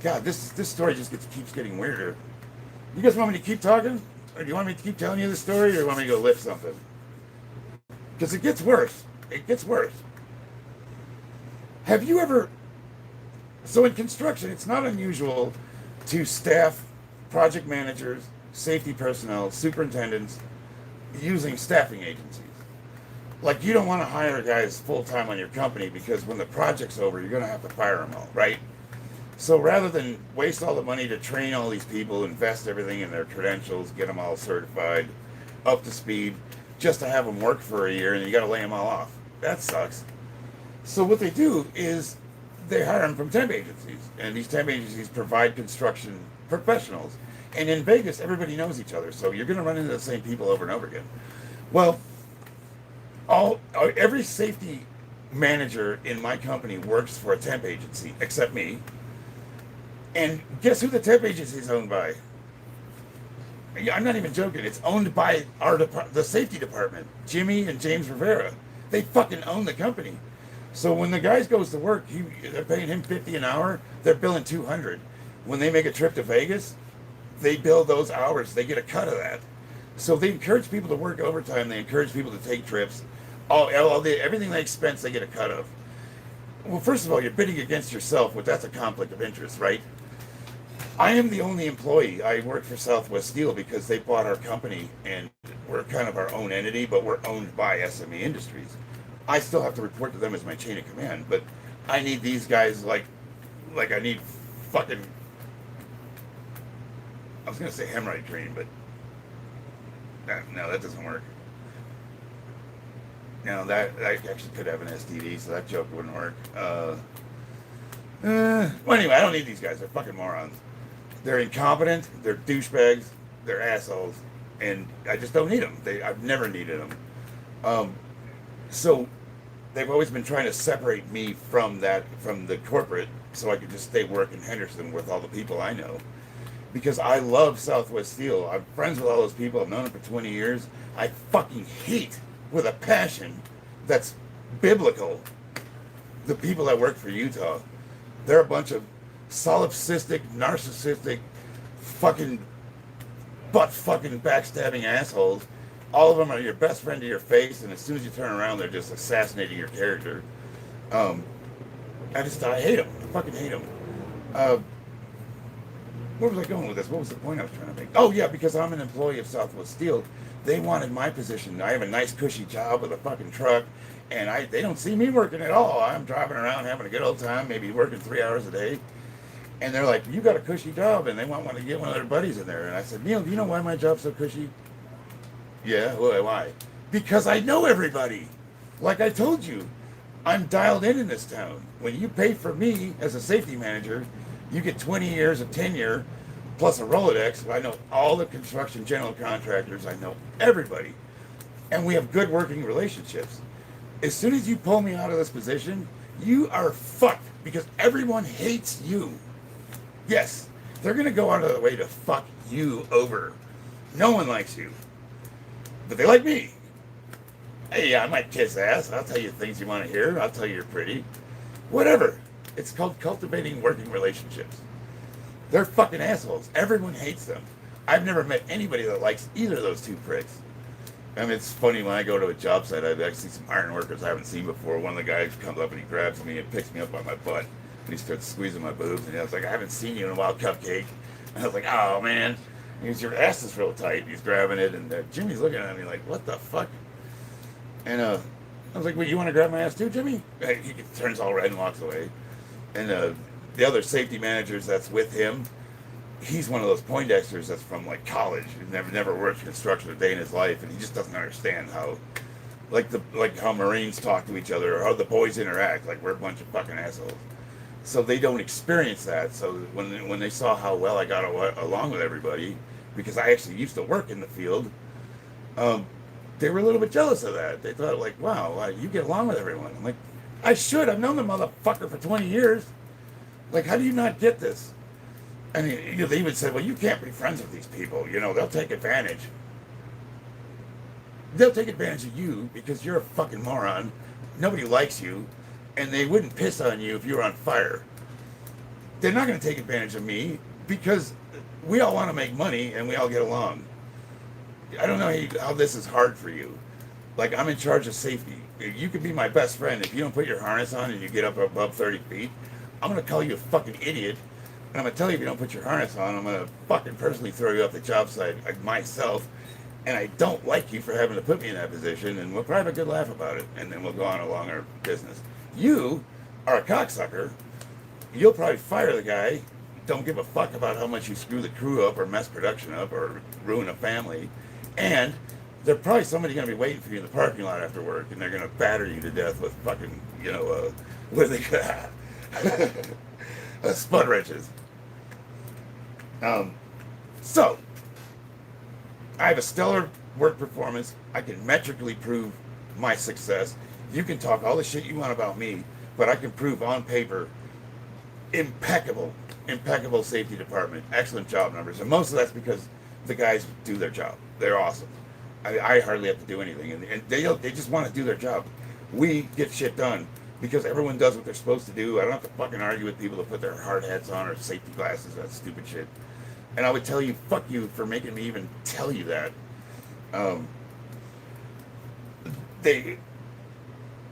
God, this story just keeps getting weirder. You guys want me to keep talking? Or do you want me to keep telling you the story? Or do you want me to go lift something? Because it gets worse. It gets worse. Have you ever... So in construction, it's not unusual to staff project managers, safety personnel, superintendents, using staffing agencies. Like, you don't want to hire guys full-time on your company because when the project's over, you're going to have to fire them all, right? So rather than waste all the money to train all these people, invest everything in their credentials, get them all certified, up to speed, just to have them work for a year and you got to lay them all off. That sucks. So what they do is they hire them from temp agencies, and these temp agencies provide construction professionals. And in Vegas, everybody knows each other, so you're going to run into the same people over and over again. Well, every safety manager in my company works for a temp agency, except me. And guess who the temp agency is owned by? I'm not even joking. It's owned by the safety department, Jimmy and James Rivera. They fucking own the company. So when the guy goes to work, they're paying him $50 an hour. They're billing $200. When they make a trip to Vegas, they bill those hours. They get a cut of that. So they encourage people to work overtime. They encourage people to take trips. Everything they expense, they get a cut of. Well, first of all, you're bidding against yourself, but that's a conflict of interest, right? I am the only employee. I work for Southwest Steel because they bought our company, and we're kind of our own entity, but we're owned by SME Industries. I still have to report to them as my chain of command, but I need these guys like I need fucking, I was going to say hemorrhoid cream, but no, that doesn't work. Now that I actually could have an STD, so that joke wouldn't work. Well, anyway, I don't need these guys. They're fucking morons. They're incompetent. They're douchebags. They're assholes, and I just don't need them. I've never needed them. So they've always been trying to separate me from the corporate, so I could just stay work in Henderson with all the people I know. Because I love Southwest Steel. I'm friends with all those people. I've known them for 20 years. I fucking hate with a passion that's biblical the people that work for Utah. They're a bunch of solipsistic, narcissistic, fucking butt-fucking backstabbing assholes. All of them are your best friend to your face, and as soon as you turn around, they're just assassinating your character. I hate them. I fucking hate them. Where was I going with this? What was the point I was trying to make? Oh, yeah, because I'm an employee of Southwest Steel. They wanted my position. I have a nice, cushy job with a fucking truck, and they don't see me working at all. I'm driving around having a good old time, maybe working 3 hours a day. And they're like, you got a cushy job, and they want to get one of their buddies in there. And I said, Neil, do you know why my job's so cushy? Yeah, why? Because I know everybody. Like I told you, I'm dialed in this town. When you pay for me as a safety manager, you get 20 years of tenure, plus a Rolodex. I know all the construction general contractors. I know everybody. And we have good working relationships. As soon as you pull me out of this position, you are fucked because everyone hates you. Yes, they're going to go out of their way to fuck you over. No one likes you. But they like me. Hey, I might kiss ass. I'll tell you things you want to hear. I'll tell you you're pretty. Whatever. It's called cultivating working relationships. They're fucking assholes. Everyone hates them. I've never met anybody that likes either of those two pricks. I mean, it's funny when I go to a job site, I see some iron workers I haven't seen before. One of the guys comes up and he grabs me and picks me up by my butt. And he starts squeezing my boobs. And I was like, I haven't seen you in a while, cupcake. And I was like, oh, man. He goes, your ass is real tight. He's grabbing it. And Jimmy's looking at me like, what the fuck? And I was like, well, you want to grab my ass too, Jimmy? He turns all red and walks away. And the other safety managers that's with him, he's one of those Poindexters that's from like college. He's never worked construction a day in his life, and he just doesn't understand how, like how Marines talk to each other or how the boys interact. Like we're a bunch of fucking assholes. So they don't experience that. So when they saw how well I got along with everybody, because I actually used to work in the field, they were a little bit jealous of that. They thought like, wow, you get along with everyone. I'm like, I should. I've known the motherfucker for 20 years. Like, how do you not get this? And they even said, well, you can't be friends with these people. You know, they'll take advantage. They'll take advantage of you because you're a fucking moron. Nobody likes you. And they wouldn't piss on you if you were on fire. They're not going to take advantage of me because we all want to make money and we all get along. I don't know how this is hard for you. Like, I'm in charge of safety. You could be my best friend. If you don't put your harness on and you get up above 30 feet, I'm going to call you a fucking idiot And I'm going to tell you, if you don't put your harness on, I'm going to fucking personally throw you off the job site like myself. And I don't like you for having to put me in that position, and we'll probably have a good laugh about it, and then we'll go on along our business. You are a cocksucker. You'll probably fire the guy. Don't give a fuck about how much you screw the crew up or mess production up or ruin a family. And there's probably somebody going to be waiting for you in the parking lot after work, and they're going to batter you to death with fucking, what are they spud wrenches. So, I have a stellar work performance. I can metrically prove my success. You can talk all the shit you want about me, but I can prove on paper impeccable safety department, excellent job numbers. And most of that's because the guys do their job. They're awesome. I hardly have to do anything. And they just want to do their job. We get shit done because everyone does what they're supposed to do. I don't have to fucking argue with people to put their hard hats on or safety glasses, that stupid shit. And I would tell you, fuck you for making me even tell you that. They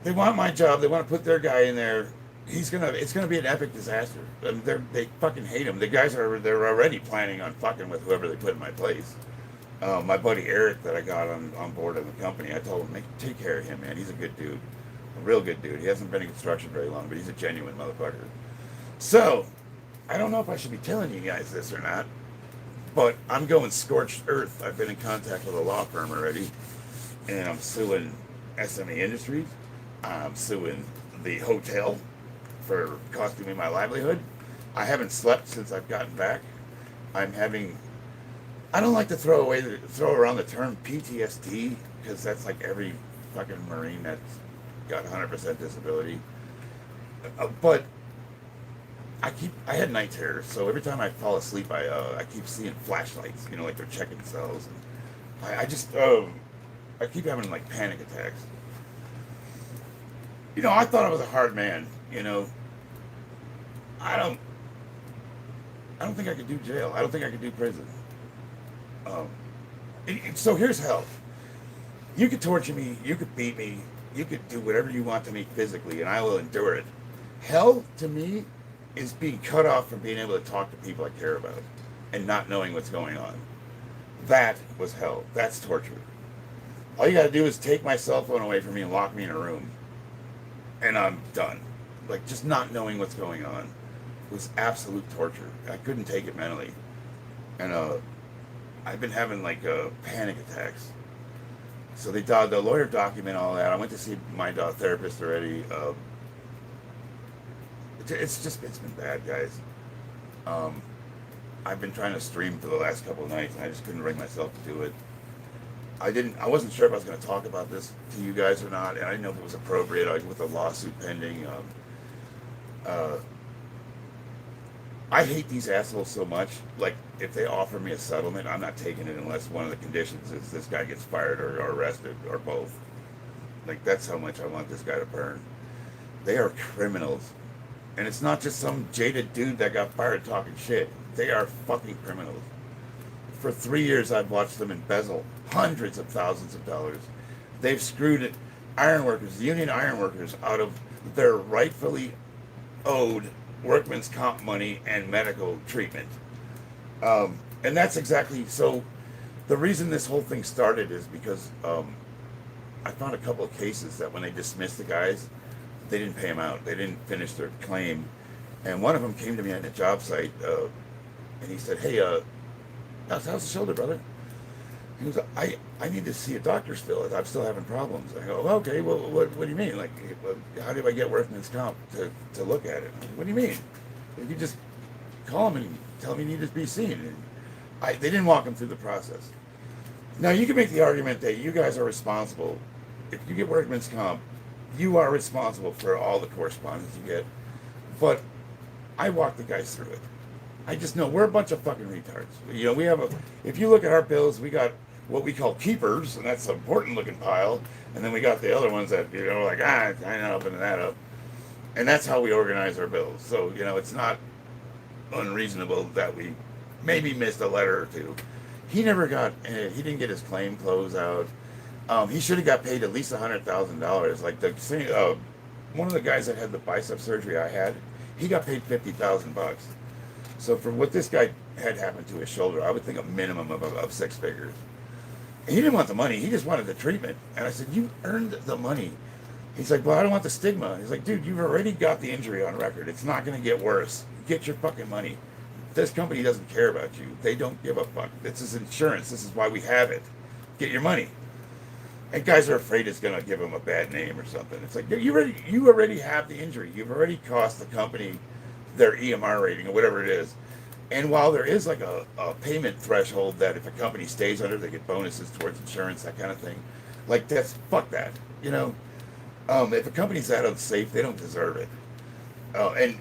want my job. They want to put their guy in there. It's gonna be an epic disaster. They fucking hate him. The guys they're already planning on fucking with whoever they put in my place. My buddy Eric that I got on board in the company, I told him, take care of him, man. He's a good dude, a real good dude. He hasn't been in construction very long, but he's a genuine motherfucker. So I don't know if I should be telling you guys this or not. But I'm going scorched earth. I've been in contact with a law firm already, and I'm suing SME Industries. I'm suing the hotel for costing me my livelihood. I haven't slept since I've gotten back. I don't like to throw around the term PTSD, because that's like every fucking Marine that's got 100% disability. But I had night terrors, so every time I fall asleep, I keep seeing flashlights, like they're checking cells. And I keep having like panic attacks. I thought I was a hard man. I don't think I could do jail. I don't think I could do prison. So here's hell. You could torture me, you could beat me, you could do whatever you want to me physically, and I will endure it. Hell, to me, is being cut off from being able to talk to people I care about and not knowing what's going on. That was hell. That's torture. All you gotta do is take my cell phone away from me and lock me in a room, and I'm done. Like, just not knowing what's going on was absolute torture. I couldn't take it mentally. And I've been having like panic attacks. So the lawyer documented all that. I went to see my therapist already. It's been bad, guys. I've been trying to stream for the last couple of nights, and I just couldn't bring myself to do it. I wasn't sure if I was going to talk about this to you guys or not, and I didn't know if it was appropriate, like with a lawsuit pending. I hate these assholes so much. Like, if they offer me a settlement, I'm not taking it unless one of the conditions is this guy gets fired or arrested, or both. Like, that's how much I want this guy to burn. They are criminals. And it's not just some jaded dude that got fired talking shit. They are fucking criminals. For 3 years, I've watched them embezzle hundreds of thousands of dollars. They've screwed ironworkers, union ironworkers, out of their rightfully owed workman's comp money and medical treatment. And that's exactly, so the reason this whole thing started is because I found a couple of cases that when they dismissed the guys, they didn't pay them out. They didn't finish their claim. And one of them came to me on a job site, and he said, hey, how's the shoulder, brother? He goes, I need to see a doctor still. I'm still having problems. I go, okay, well, what do you mean? Like, how do I get workman's comp to look at it? What do you mean? You just call him and tell him you need to be seen. And they didn't walk him through the process. Now, you can make the argument that you guys are responsible. If you get workman's comp, you are responsible for all the correspondence you get. But I walk the guys through it. I just know we're a bunch of fucking retards. We have if you look at our bills, we got what we call keepers, and that's an important looking pile. And then we got the other ones that, like, I ain't opening that up. And that's how we organize our bills. So, it's not unreasonable that we maybe missed a letter or two. He didn't get his claim closed out. He should have got paid at least $100,000. Like one of the guys that had the bicep surgery I had, he got paid $50,000. So for what this guy had happened to his shoulder, I would think a minimum of 6 figures. And he didn't want the money. He just wanted the treatment. And I said, you earned the money. He's like, well, I don't want the stigma. He's like, dude, you've already got the injury on record. It's not going to get worse. Get your fucking money. This company doesn't care about you. They don't give a fuck. This is insurance. This is why we have it. Get your money. And guys are afraid it's going to give them a bad name or something. It's like, you already have the injury. You've already cost the company their EMR rating or whatever it is. And while there is like a payment threshold that if a company stays under, they get bonuses towards insurance, that kind of thing. Like, that's, fuck that. You know? If a company's that unsafe, they don't deserve it. And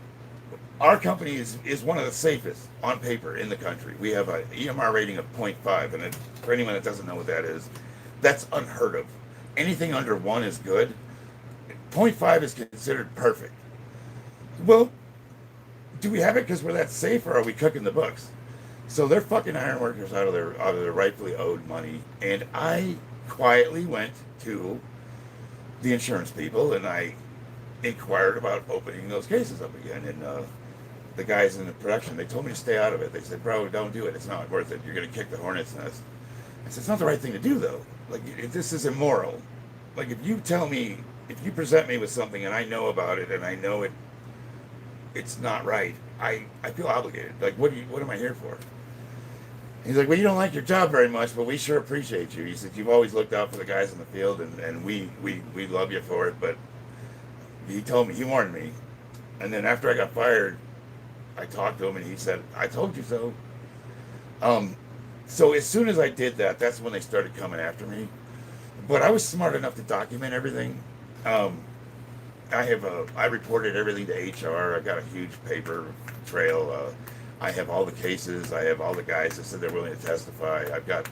our company is one of the safest on paper in the country. We have an EMR rating of 0.5, and for anyone that doesn't know what that is, that's unheard of. Anything under 1 is good. 0.5 is considered perfect. Well, do we have it because we're that safe, or are we cooking the books? So they're fucking iron workers out of their rightfully owed money, and I quietly went to the insurance people, and I inquired about opening those cases up again. And the guys in the production, they told me to stay out of it. They said, bro, don't do it. It's not worth it. You're going to kick the hornet's nest. I said, it's not the right thing to do, though. Like, this is immoral. Like, if you present me with something and I know about it and I know it's not right, I feel obligated. Like, what am I here for? He's like, well, you don't like your job very much, but we sure appreciate you. He said, you've always looked out for the guys in the field, and we love you for it. But he told me, he warned me. And then after I got fired, I talked to him, and he said, I told you so. So as soon as I did that, that's when they started coming after me. But I was smart enough to document everything. I reported everything to HR. I got a huge paper trail. I have all the cases. I have all the guys that said they're willing to testify. I've got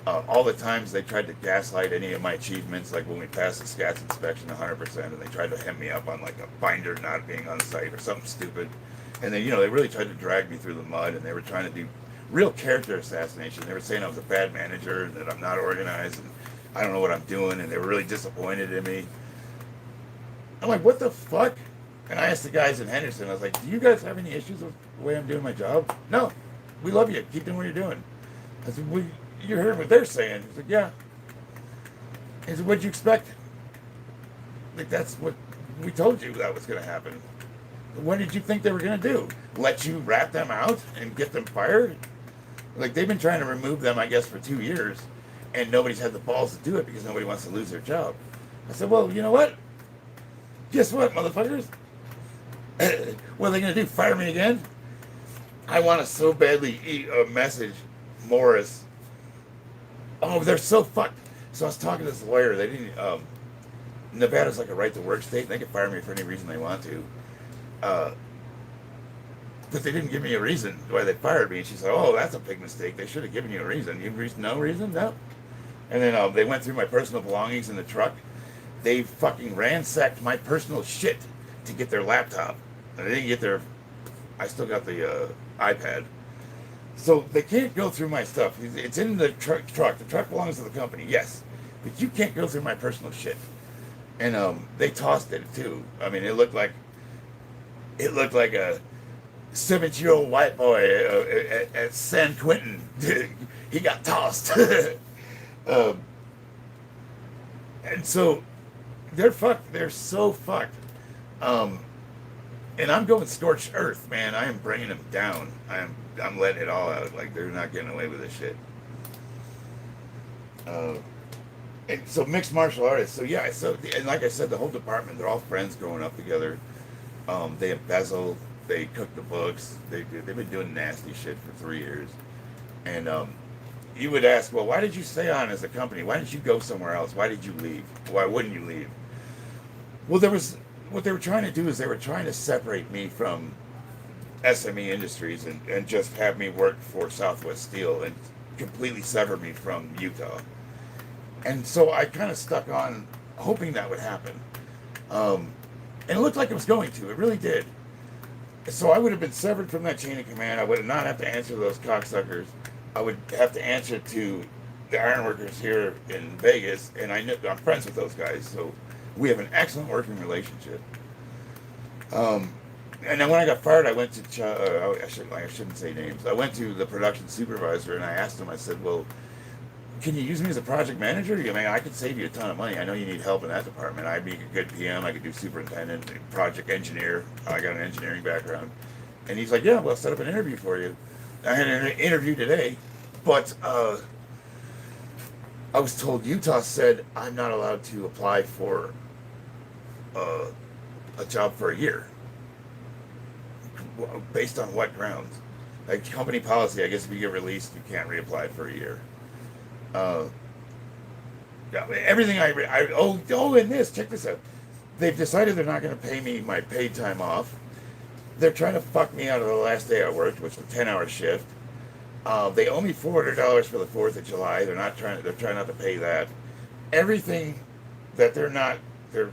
all the times they tried to gaslight any of my achievements, like when we passed the SCATS inspection 100%, and they tried to hem me up on like a binder not being on site or something stupid. And then, they really tried to drag me through the mud, and they were trying to do real character assassination. They were saying I was a bad manager, and that I'm not organized, and I don't know what I'm doing, and they were really disappointed in me. I'm like, what the fuck? And I asked the guys in Henderson, I was like, do you guys have any issues with the way I'm doing my job? No. We love you. Keep doing what you're doing. I said, well, you heard what they're saying. He said, yeah. He said, what'd you expect? Like, that's what we told you that was going to happen. What did you think they were going to do? Let you rat them out and get them fired? Like, they've been trying to remove them, I guess, for 2 years, and nobody's had the balls to do it because nobody wants to lose their job. I said, well, you know what? Guess what, motherfuckers? What are they going to do, fire me again? I want to so badly message Morris. Oh, they're so fucked. So I was talking to this lawyer. They didn't, Nevada's like a right-to-work state. They can fire me for any reason they want to. But they didn't give me a reason why they fired me. And she said, oh, that's a big mistake. They should have given you a reason. No reason? No. And then they went through my personal belongings in the truck. They fucking ransacked my personal shit to get their laptop. And they didn't get their... I still got the iPad. So they can't go through my stuff. It's in the truck. The truck belongs to the company, yes. But you can't go through my personal shit. And they tossed it, too. I mean, it looked like a 7-year-old white boy at San Quentin. He got tossed. And so they're fucked. They're so fucked. And I'm going scorched earth, man. I am bringing them down. I'm letting it all out. Like, they're not getting away with this shit. And so mixed martial artists. So yeah. And like I said, the whole department, they're all friends growing up together. They embezzle. They cook the books. They've been doing nasty shit for 3 years. And you would ask, well, why did you stay on as a company? Why didn't you go somewhere else? Why did you leave? Why wouldn't you leave? Well, what they were trying to do is they were trying to separate me from SME Industries and just have me work for Southwest Steel and completely sever me from Utah. And so I kind of stuck on hoping that would happen. And it looked like it was going to. It really did. So I would have been severed from that chain of command. I would not have to answer to those cocksuckers. I would have to answer to the ironworkers here in Vegas, and I'm friends with those guys, so we have an excellent working relationship. And then when I got fired, I went to I shouldn't say names. I went to the production supervisor and I asked him. I said, "Well, can you use me as a project manager? I mean, I could save you a ton of money. I know you need help in that department. I'd be a good PM. I could do superintendent, project engineer. I got an engineering background." And he's like, "Yeah, well, I'll set up an interview for you." I had an interview today, but I was told Utah said I'm not allowed to apply for uh, a job for a year. Based on what grounds? Like company policy, I guess if you get released, you can't reapply for a year. Uh, yeah, everything and this, check this out. They've decided they're not going to pay me my paid time off. They're trying to fuck me out of the last day I worked, which was a 10-hour shift. They owe me $400 for the 4th of July. They're trying not to pay that. Everything that they're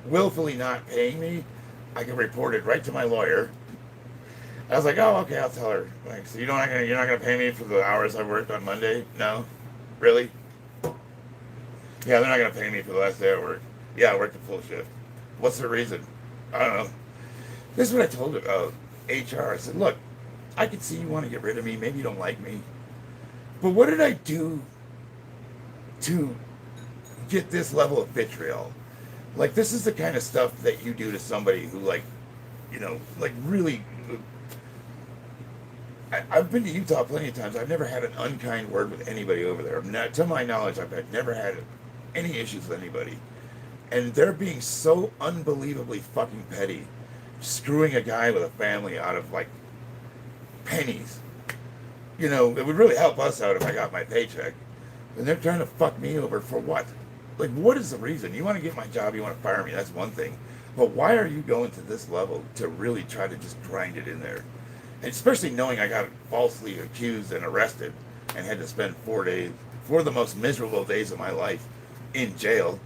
willfully not paying me, I can report it right to my lawyer. I was like, oh, okay, I'll tell her. Like, so you're not gonna pay me for the hours I worked on Monday? No, really? Yeah, they're not gonna pay me for the last day I worked. Yeah, I worked a full shift. What's the reason? I don't know. This is what I told HR. I said, look, I can see you want to get rid of me. Maybe you don't like me, but what did I do to get this level of vitriol? Like, this is the kind of stuff that you do to somebody who, like, really. I've been to Utah plenty of times. I've never had an unkind word with anybody over there. Not, to my knowledge, I've never had any issues with anybody. And they're being so unbelievably fucking petty, screwing a guy with a family out of, like, pennies. It would really help us out if I got my paycheck. And they're trying to fuck me over for what? Like, what is the reason? You want to get my job, you want to fire me, that's one thing. But why are you going to this level to really try to just grind it in there? And especially knowing I got falsely accused and arrested and had to spend 4 the most miserable days of my life, in jail.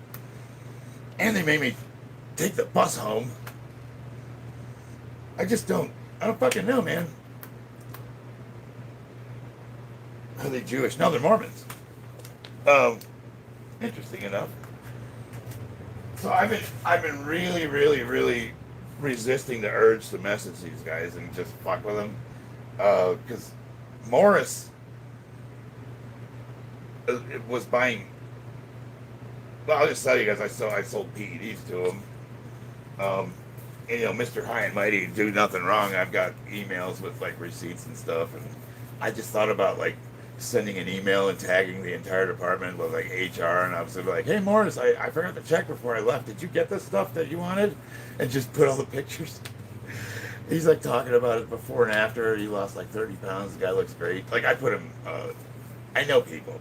And they made me take the bus home. I don't fucking know, man. Are they Jewish? No, they're Mormons. Interesting enough. So I've been really, really, really resisting the urge to message these guys and just fuck with them. Because Morris was buying. Well, I'll just tell you guys, I sold PEDs to him. And Mr. High and Mighty do nothing wrong. I've got emails with like receipts and stuff, and I just thought about like sending an email and tagging the entire department with like HR, and I was like, hey Morris, I forgot to check before I left. Did you get the stuff that you wanted? And just put all the pictures. He's like talking about it before and after. He lost like 30 pounds. The guy looks great. Like I put him, I know people.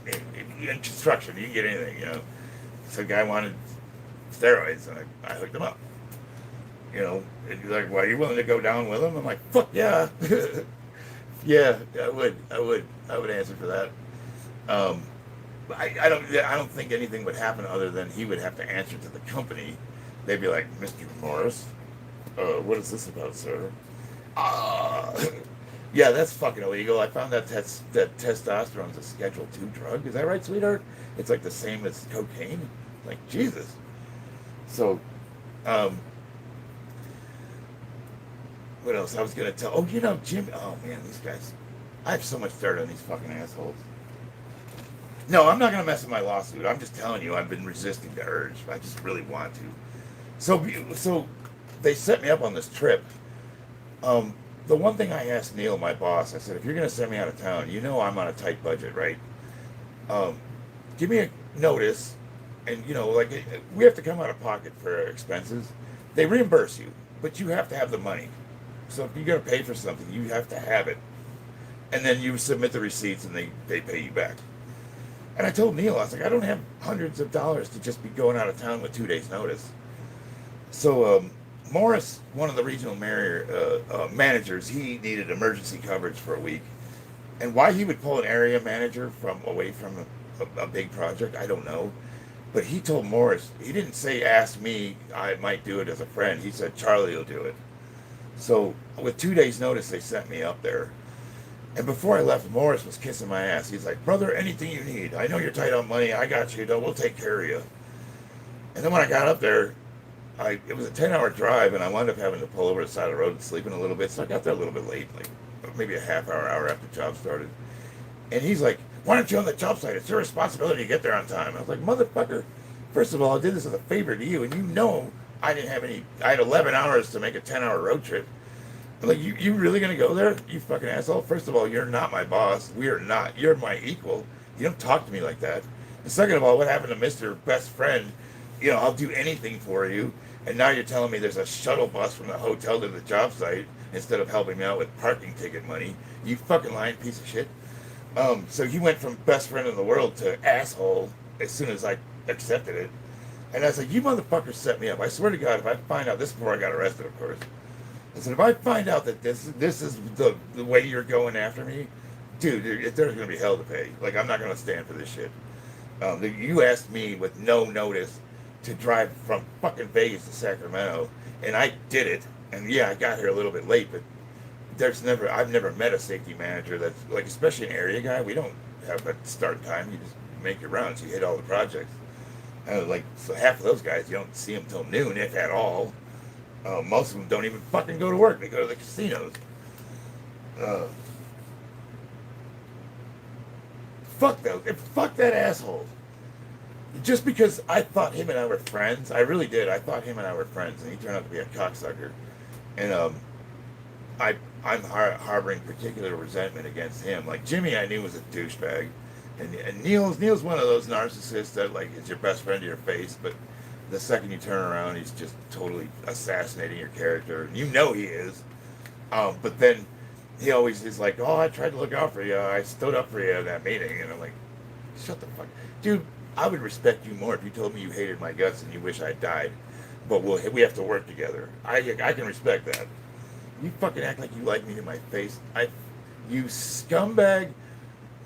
In construction, you can get anything, So the guy wanted steroids, and I hooked him up. And he's like, well, are you willing to go down with him? I'm like, fuck yeah. Yeah, I would answer for that. I don't think anything would happen other than he would have to answer to the company. They'd be like, Mr. Morris, what is this about, sir? Yeah, that's fucking illegal. I found that testosterone's a Schedule II drug. Is that right, sweetheart? It's like the same as cocaine. Like, Jesus. So, what else? I was going to tell. Oh, Jim. Oh, man, these guys. I have so much dirt on these fucking assholes. No, I'm not going to mess with my lawsuit. I'm just telling you, I've been resisting the urge. I just really want to. So they set me up on this trip. The one thing I asked Neil, my boss, I said, if you're going to send me out of town, I'm on a tight budget, right? Give me a notice, and, we have to come out of pocket for expenses. They reimburse you, but you have to have the money. So if you're going to pay for something, you have to have it. And then you submit the receipts, and they pay you back. And I told Neil, I was like, I don't have hundreds of dollars to just be going out of town with 2 days' notice. So Morris, one of the regional managers, he needed emergency coverage for a week. And why he would pull an area manager away from a big project, I don't know. But he told Morris, he didn't say ask me, I might do it as a friend. He said Charlie will do it. So with 2 days' notice, they sent me up there. And before I left, Morris was kissing my ass. He's like, brother, anything you need. I know you're tight on money. I got you. We'll take care of you. And then when I got up there, it was a 10-hour drive, and I wound up having to pull over to the side of the road and sleeping a little bit. So I got there a little bit late, like maybe a hour after the job started. And he's like, "Why aren't you on the job site? It's your responsibility to get there on time." I was like, "Motherfucker, first of all, I did this as a favor to you, and you know I didn't have any. I had 11 hours to make a 10-hour road trip. I'm like, you really gonna go there? You fucking asshole! First of all, you're not my boss. We are not. You're my equal. You don't talk to me like that. And second of all, what happened to Mister Best Friend? You know, I'll do anything for you. And now you're telling me there's a shuttle bus from the hotel to the job site instead of helping me out with parking ticket money. You fucking lying piece of shit." So he went from best friend in the world to asshole as soon as I accepted it. And I was like, "You motherfuckers set me up. I swear to God, if I find out," this before I got arrested, of course. I said, "If I find out that this is the way you're going after me, dude, there's going to be hell to pay. Like, I'm not going to stand for this shit. You asked me with no notice to drive from fucking Vegas to Sacramento, and I did it. And yeah, I got here a little bit late, but I've never met a safety manager that's like, especially an area guy. We don't have a start time. You just make your rounds. You hit all the projects. Like, so half of those guys, you don't see them till noon, if at all. Most of them don't even fucking go to work. They go to the casinos. Fuck that asshole. Just because I thought him and I were friends, I really did. I thought him and I were friends, and he turned out to be a cocksucker. And I'm harboring particular resentment against him. Like, Jimmy, I knew was a douchebag, and Neil's one of those narcissists that, like, is your best friend to your face, but the second you turn around, he's just totally assassinating your character, and you know he is. But then he always is like, "Oh, I tried to look out for you. I stood up for you in that meeting," and I'm like, "Shut the fuck, dude." I would respect you more if you told me you hated my guts and you wish I died, but we have to work together. I can respect that. You fucking act like you like me to my face. You scumbag,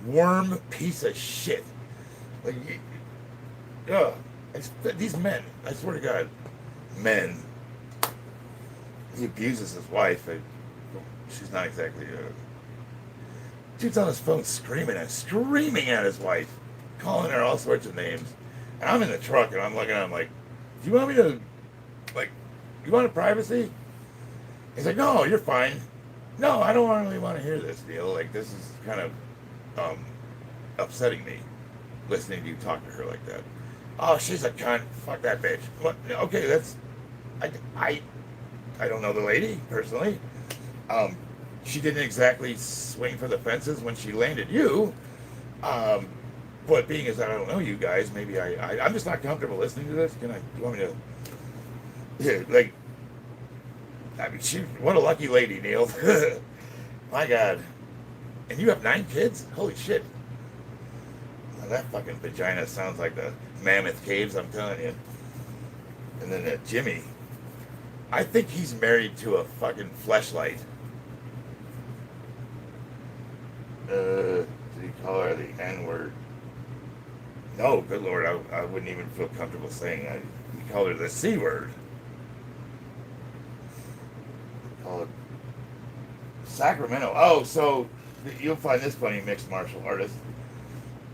worm piece of shit. Like, ugh. These men, I swear to God, men. He abuses his wife. She's not exactly. Dude's on his phone screaming at his wife, calling her all sorts of names. And I'm in the truck and I'm looking at him like, "Do you want me to, like, you want a privacy?" He's like, "No, you're fine." "No, I don't really want to hear this, Neil. Like, this is kind of upsetting me, listening to you talk to her like that." "Oh, she's a cunt. Fuck that bitch." What? Okay, that's... I don't know the lady, personally. She didn't exactly swing for the fences when she landed you. But being as I don't know you guys, maybe I'm just not comfortable listening to this. You want me to... Yeah, like... I mean, what a lucky lady, Neil. My God. And you have 9 kids? Holy shit. Now that fucking vagina sounds like the Mammoth Caves, I'm telling you. And then Jimmy. I think he's married to a fucking fleshlight. Did he call her the N-word? No, good Lord, I wouldn't even feel comfortable saying that. He called her the C-word. Call it Sacramento. Oh, so you'll find this funny, mixed martial artist.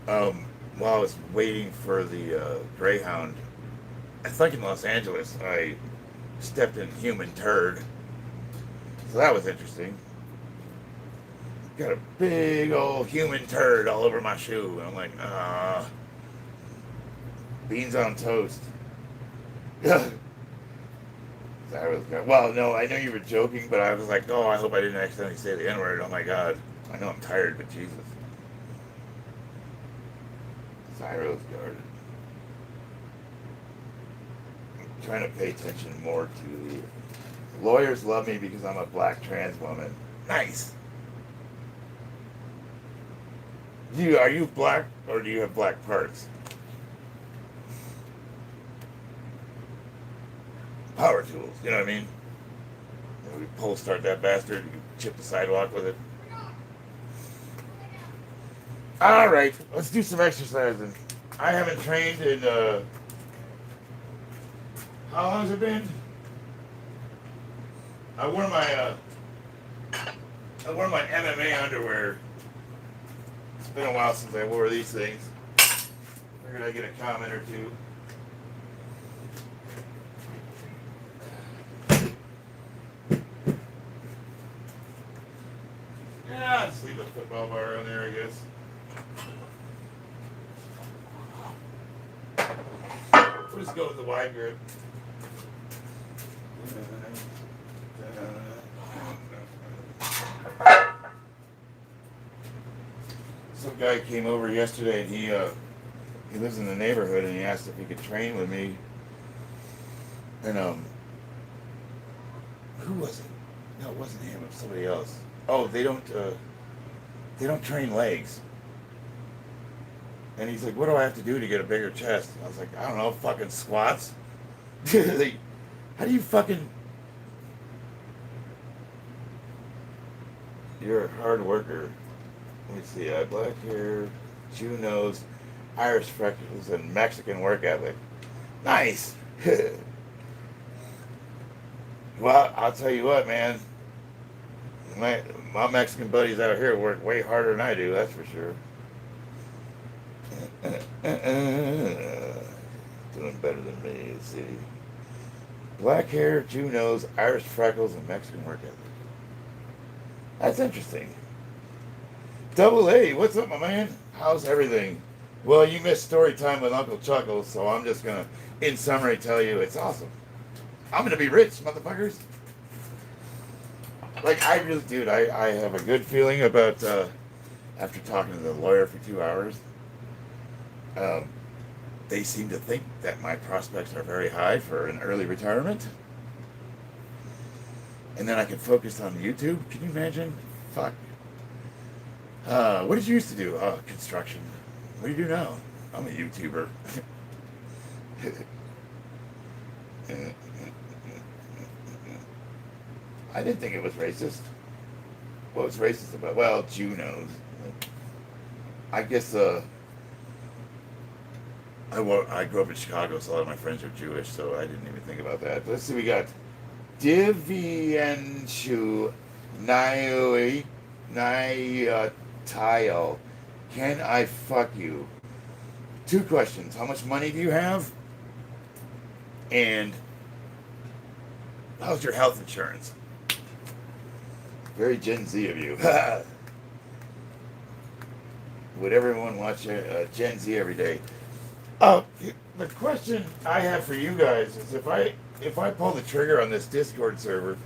While I was waiting for the Greyhound, I think in Los Angeles, I stepped in human turd. So that was interesting. Got a big old human turd all over my shoe. And I'm like, beans on toast. Well, no, I know you were joking, but I was like, "Oh, I hope I didn't accidentally say the N-word. Oh my God. I know I'm tired, but Jesus." Cyro's guarded. I'm trying to pay attention more to the... Lawyers love me because I'm a black trans woman. Nice. Are you black, or do you have black parts? Power tools, you know what I mean? We pull start that bastard, you chip the sidewalk with it. Alright, let's do some exercising. I haven't trained in, how long has it been? I wore my MMA underwear. It's been a while since I wore these things. Figured I'd get a comment or two. football bar on there, I guess. We'll just go with the wide grip. Some guy came over yesterday and he lives in the neighborhood and he asked if he could train with me. And who was it? No, it wasn't him. It was somebody else. Oh, they don't train legs. And he's like, "What do I have to do to get a bigger chest?" I was like, "I don't know, fucking squats." Like, how do you fucking? You're a hard worker. Let me see. Black hair, Jew nose, Irish freckles, and Mexican work ethic. Nice. Well, I'll tell you what, man. My Mexican buddies out here work way harder than I do, that's for sure. Doing better than me, let's see. Black hair, Jew nose, Irish freckles, and Mexican work ethic. That's interesting. Double A, what's up, my man? How's everything? Well, you missed story time with Uncle Chuckles, so I'm just going to, in summary, tell you it's awesome. I'm going to be rich, motherfuckers. Like, I really, dude, I have a good feeling about, after talking to the lawyer for 2 hours, they seem to think that my prospects are very high for an early retirement. And then I can focus on YouTube. Can you imagine? Fuck. What did you used to do? Construction. What do you do now? I'm a YouTuber. I didn't think it was racist. What was racist about? Well, Jew knows. I guess, I grew up in Chicago, so a lot of my friends are Jewish, so I didn't even think about that. Let's see, we got Divienshu Nayatile. Can I fuck you? 2 questions. How much money do you have? And how's your health insurance? Very Gen Z of you. Would everyone watch Gen Z every day? The question I have for you guys is if I pull the trigger on this Discord server,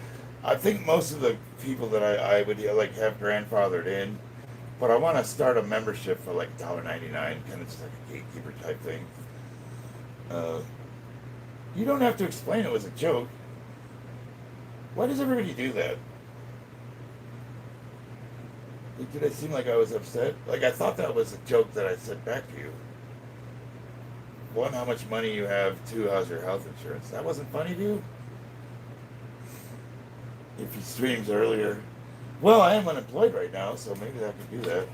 I think most of the people that I would like have grandfathered in, but I want to start a membership for like $1.99, kind of just like a gatekeeper type thing. You don't have to explain it was a joke. Why does everybody do that? Like, did I seem like I was upset? Like, I thought that was a joke that I said back to you. 1, how much money you have. 2, how's your health insurance? That wasn't funny to you? If he streams earlier. Well, I am unemployed right now, so maybe I can do that.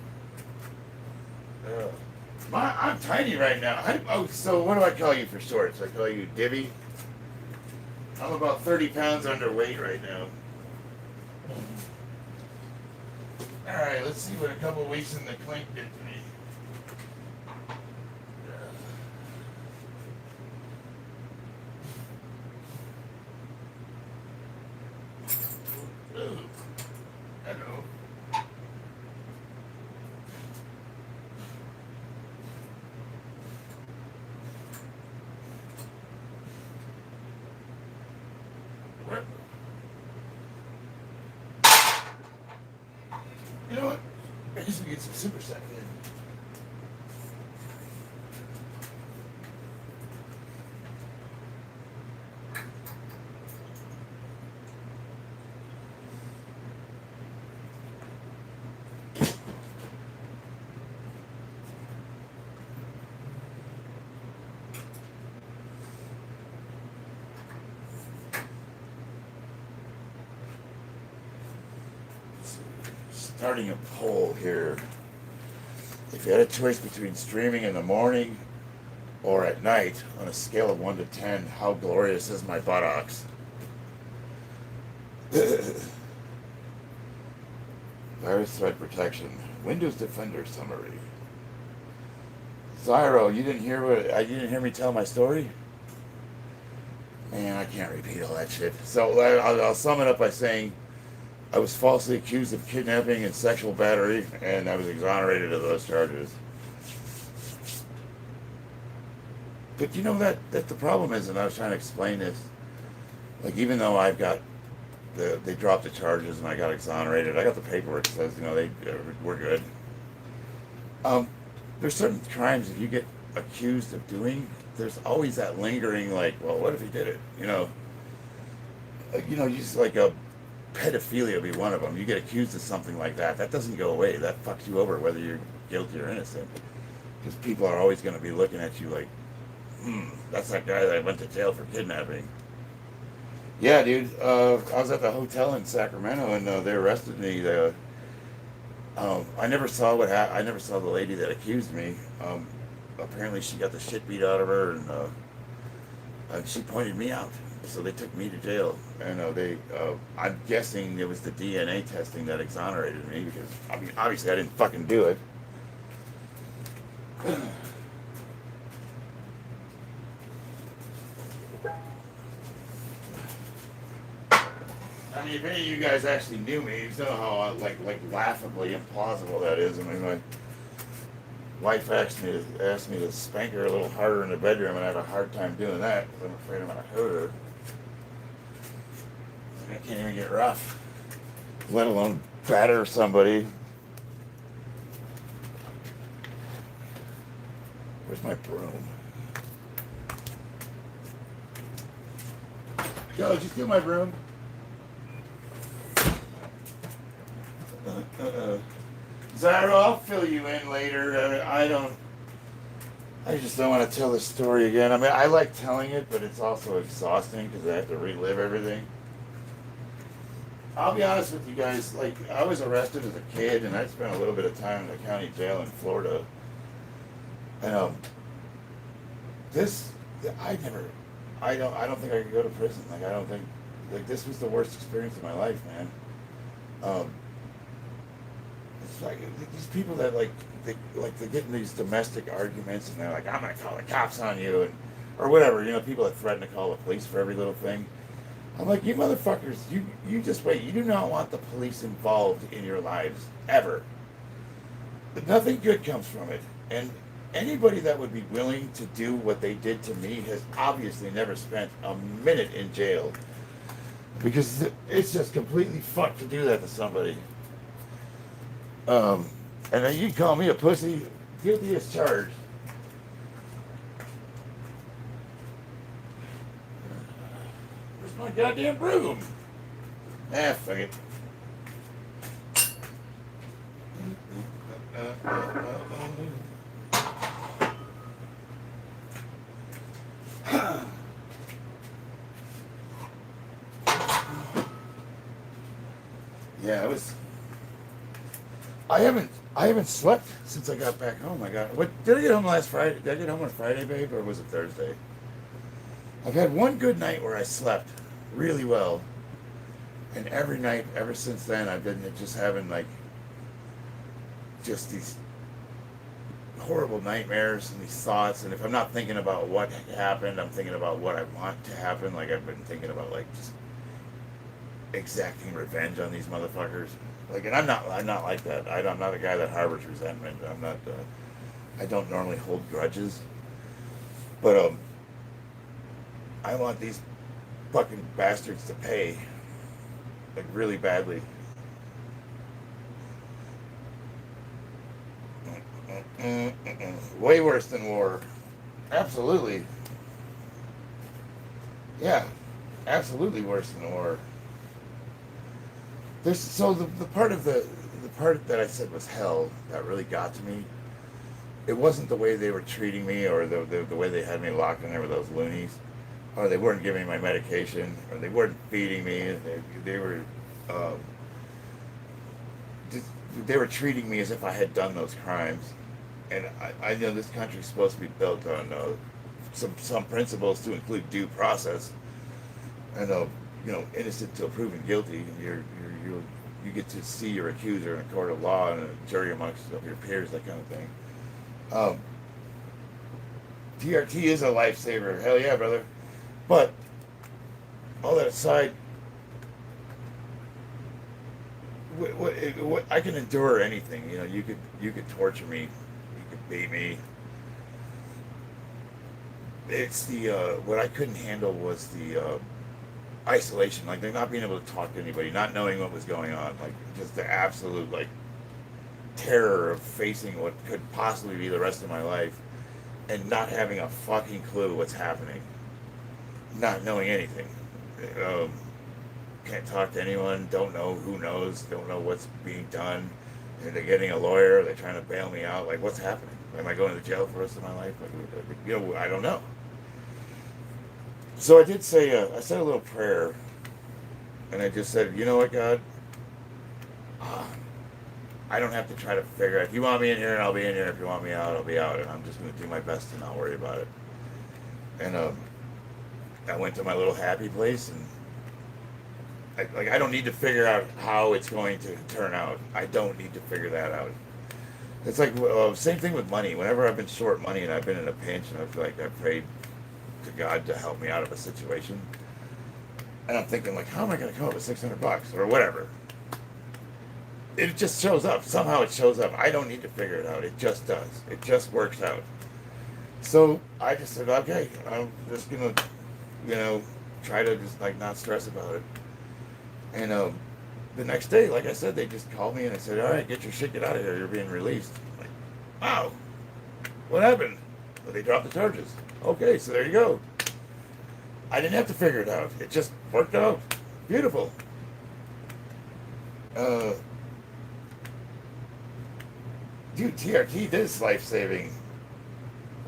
I'm tiny right now. So what do I call you for short? So I call you Dibby? I'm about 30 pounds underweight right now. Alright, let's see what a couple weeks in the clink did to me. Ooh. Hello. What? You know what? I guess we get some superset in. Starting a poll here. If you had a choice between streaming in the morning or at night, on a scale of 1 to 10, how glorious is my buttocks? Virus threat protection. Windows Defender summary. Zyro, you didn't hear me tell my story? Man, I can't repeat all that shit. So I'll sum it up by saying, I was falsely accused of kidnapping and sexual battery, and I was exonerated of those charges. But you know that the problem is, and I was trying to explain this, like even though I've got they dropped the charges and I got exonerated, I got the paperwork that says, we're good. There's certain crimes if you get accused of doing, there's always that lingering like, well, what if he did it? Just like a pedophilia would be one of them. You get accused of something like that. That doesn't go away. That fucks you over whether you're guilty or innocent. Because people are always going to be looking at you like, that's that guy that went to jail for kidnapping. Yeah, dude. I was at the hotel in Sacramento and they arrested me. I never saw I never saw the lady that accused me. Apparently, she got the shit beat out of her, and she pointed me out. So they took me to jail, and I'm guessing it was the DNA testing that exonerated me because obviously I didn't fucking do it. I mean, if any of you guys actually knew me, you know how like laughably implausible that is. I mean, my wife asked me to spank her a little harder in the bedroom, and I had a hard time doing that because I'm afraid I'm gonna hurt her. I can't even get rough, let alone batter somebody. Where's my broom? Yo, did you steal my broom? Zyro, I'll fill you in later. I just don't want to tell the story again. I mean, I like telling it, but it's also exhausting because I have to relive everything. I'll be honest with you guys, like, I was arrested as a kid, and I spent a little bit of time in the county jail in Florida. And, I don't think I could go to prison. Like, I don't think, like, this was the worst experience of my life, man. It's like, these people that, they get in these domestic arguments, and they're like, I'm gonna call the cops on you, or whatever, people that threaten to call the police for every little thing. I'm like, you motherfuckers, you just wait. You do not want the police involved in your lives, ever. But nothing good comes from it. And anybody that would be willing to do what they did to me has obviously never spent a minute in jail. Because it's just completely fucked to do that to somebody. And then you call me a pussy, guilty as charged. My goddamn broom. Fuck it. Yeah, it was. I haven't slept since I got back home. Did I get home last Friday? Did I get home on Friday, babe, or was it Thursday? I've had one good night where I slept really well, and every night ever since then I've been just having just these horrible nightmares and these thoughts, and if I'm not thinking about what happened, I'm thinking about what I want to happen. Like, I've been thinking about just exacting revenge on these motherfuckers. And I'm not like that. I'm not a guy that harbors resentment. I don't normally hold grudges, but I want these fucking bastards to pay, really badly. Way worse than war. Absolutely. Yeah, absolutely worse than war. The part that I said was hell that really got to me. It wasn't the way they were treating me, or the way they had me locked in there with those loonies. Or they weren't giving me my medication, or they weren't feeding me. They were treating me as if I had done those crimes. And I know this country's supposed to be built on some principles to include due process, and innocent till proven guilty. You get to see your accuser in a court of law and a jury amongst your peers, that kind of thing. TRT is a lifesaver. Hell yeah, brother. But all that aside, I can endure anything. You know, you could torture me, you could beat me. It's the what I couldn't handle was the isolation, like not being able to talk to anybody, not knowing what was going on, like just the absolute like terror of facing what could possibly be the rest of my life and not having a fucking clue what's happening, not knowing anything. Um, can't talk to anyone, don't know who knows, don't know what's being done. And they're getting a lawyer, they're trying to bail me out. Like, what's happening? Am I going to jail for the rest of my life? Like, you know, I don't know. So I did say, I said a little prayer, and I just said, you know what, God? Uh, I don't have to try to figure out. If you want me in here, I'll be in here. If you want me out, I'll be out. And I'm just going to do my best to not worry about it. And I went to my little happy place, and I don't need to figure out how it's going to turn out. I don't need to figure that out. It's like same thing with money. Whenever I've been short money and I've been in a pinch and I've prayed to God to help me out of a situation, and I'm thinking like, how am I going to come up with $600 or whatever? It just shows up. Somehow it shows up. I don't need to figure it out. It just does. It just works out. So I just said, okay, I'm just gonna, you know, try to just like not stress about it. And the next day, like I said, they just called me and they said, all right, get your shit, get out of here. You're being released. I'm like, wow, what happened? Well, they dropped the charges. Okay, so there you go. I didn't have to figure it out. It just worked out. Beautiful. Dude, TRT, this is life-saving.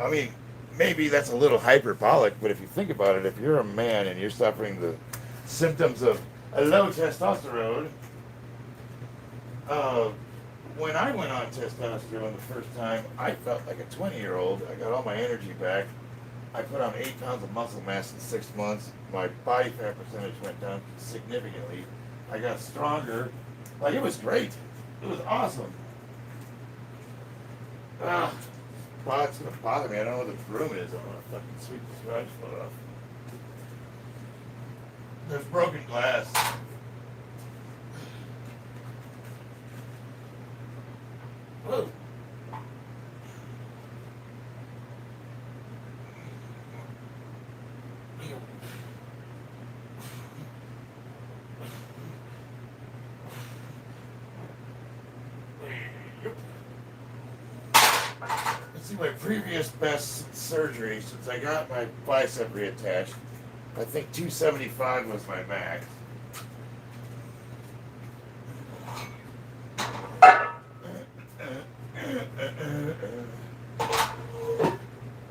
I mean, maybe that's a little hyperbolic, but if you think about it, if you're a man and you're suffering the symptoms of a low testosterone, when I went on testosterone the first time, I felt like a 20-year-old. I got all my energy back. I put on 8 pounds of muscle mass in 6 months. My body fat percentage went down significantly. I got stronger. Like, it was great. It was awesome. Well, it's going to bother me. I don't know what the broom is. I'm going to fucking sweep this garage floor off. There's broken glass. Whoa. Let's see, my previous best surgery, since I got my bicep reattached, I think 275 was my max.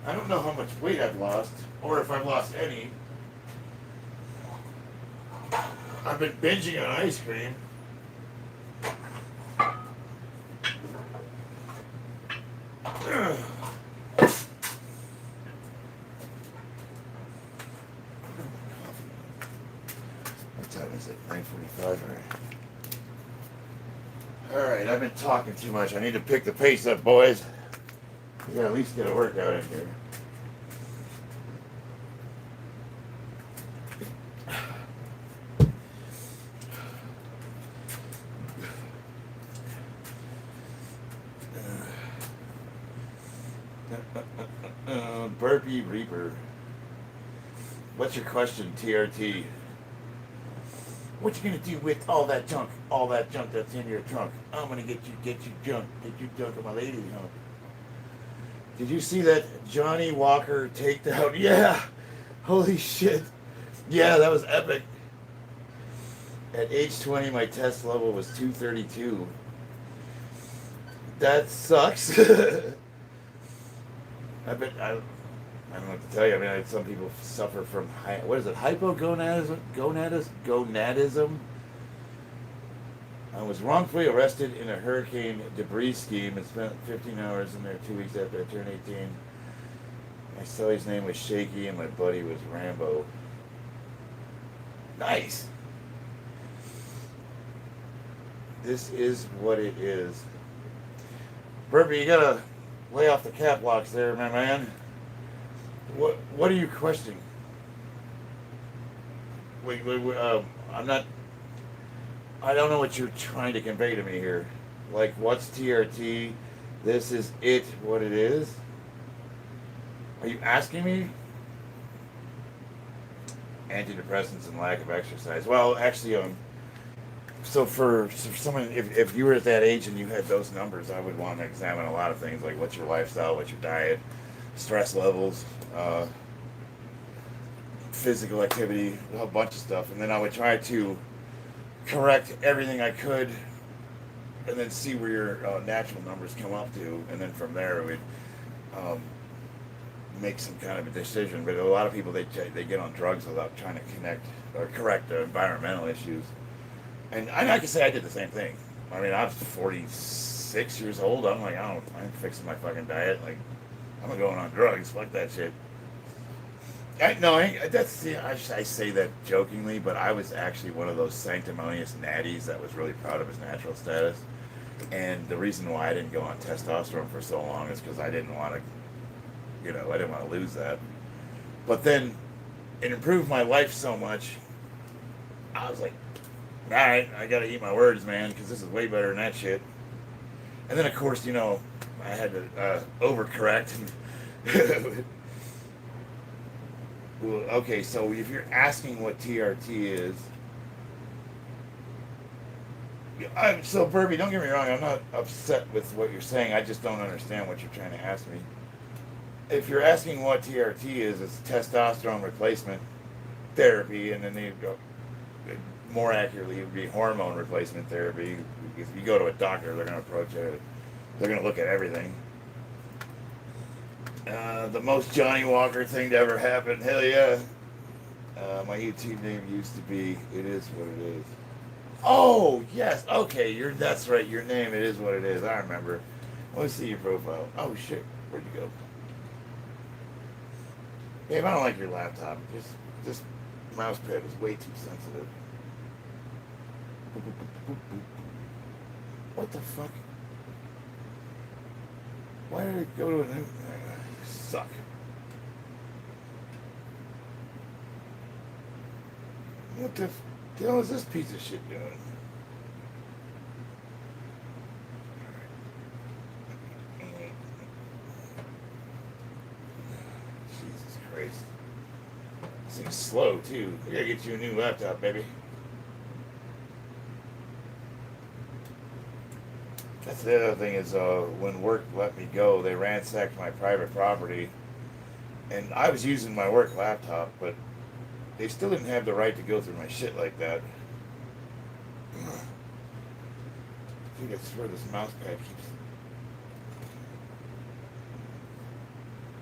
I don't know how much weight I've lost, or if I've lost any. I've been binging on ice cream. What time is it? 9:45. Alright, I've been talking too much. I need to pick the pace up, boys. We gotta at least get a workout in here. Burpee Reaper. What's your question, TRT? What you gonna do with all that junk that's in your trunk? I'm gonna get you junk on my lady, huh? Did you see that Johnny Walker takedown? Yeah, holy shit. Yeah, that was epic. At age 20, my test level was 232. That sucks. I don't know what to tell you. I mean, some people suffer from, what is it, hypogonadism? Gonadism? I was wrongfully arrested in a hurricane debris scheme and spent 15 hours in there 2 weeks after I turned 18. My celly's name was Shaky and my buddy was Rambo. Nice! This is what it is. Burpee, you gotta lay off the cap locks there, my man. What are you questioning? Wait, I'm I don't know what you're trying to convey to me here. Like, what's TRT? This is it, what it is? Are you asking me? Antidepressants and lack of exercise. Well, actually, so for someone, if you were at that age and you had those numbers, I would want to examine a lot of things, like what's your lifestyle, what's your diet, stress levels, physical activity, a whole bunch of stuff. And then I would try to correct everything I could and then see where your natural numbers come up to. And then from there, we'd um, make some kind of a decision. But a lot of people, they get on drugs without trying to connect or correct the environmental issues. And I can say I did the same thing. I mean, I was 46 years old. I'm like, I'm fixing my fucking diet. Like, I'm not going on drugs. Fuck that shit. I say that jokingly, but I was actually one of those sanctimonious natties that was really proud of his natural status. And the reason why I didn't go on testosterone for so long is because I didn't want to, I didn't want to lose that. But then it improved my life so much, I was like, all right, I got to eat my words, man, because this is way better than that shit. And then, of course, I had to overcorrect. Well, okay, so if you're asking what TRT is, so Burby, don't get me wrong, I'm not upset with what you're saying. I just don't understand what you're trying to ask me. If you're asking what TRT is, it's testosterone replacement therapy, and then you go, more accurately, it would be hormone replacement therapy. If you go to a doctor, they're going to approach it. They're going to look at everything. The most Johnny Walker thing to ever happen. Hell yeah. My YouTube name used to be It Is What It Is. Oh, yes. Okay, that's right. Your name, It Is What It Is. I remember. Let's see your profile. Oh, shit. Where'd you go? Babe, I don't like your laptop. This mouse pad is way too sensitive. What the fuck? Why did it go to a new... suck. What the hell is this piece of shit doing? Jesus Christ. This thing's slow, too. I gotta get you a new laptop, baby. That's the other thing is when work let me go, they ransacked my private property. And I was using my work laptop, but they still didn't have the right to go through my shit like that. I think I swear this mouse pad keeps...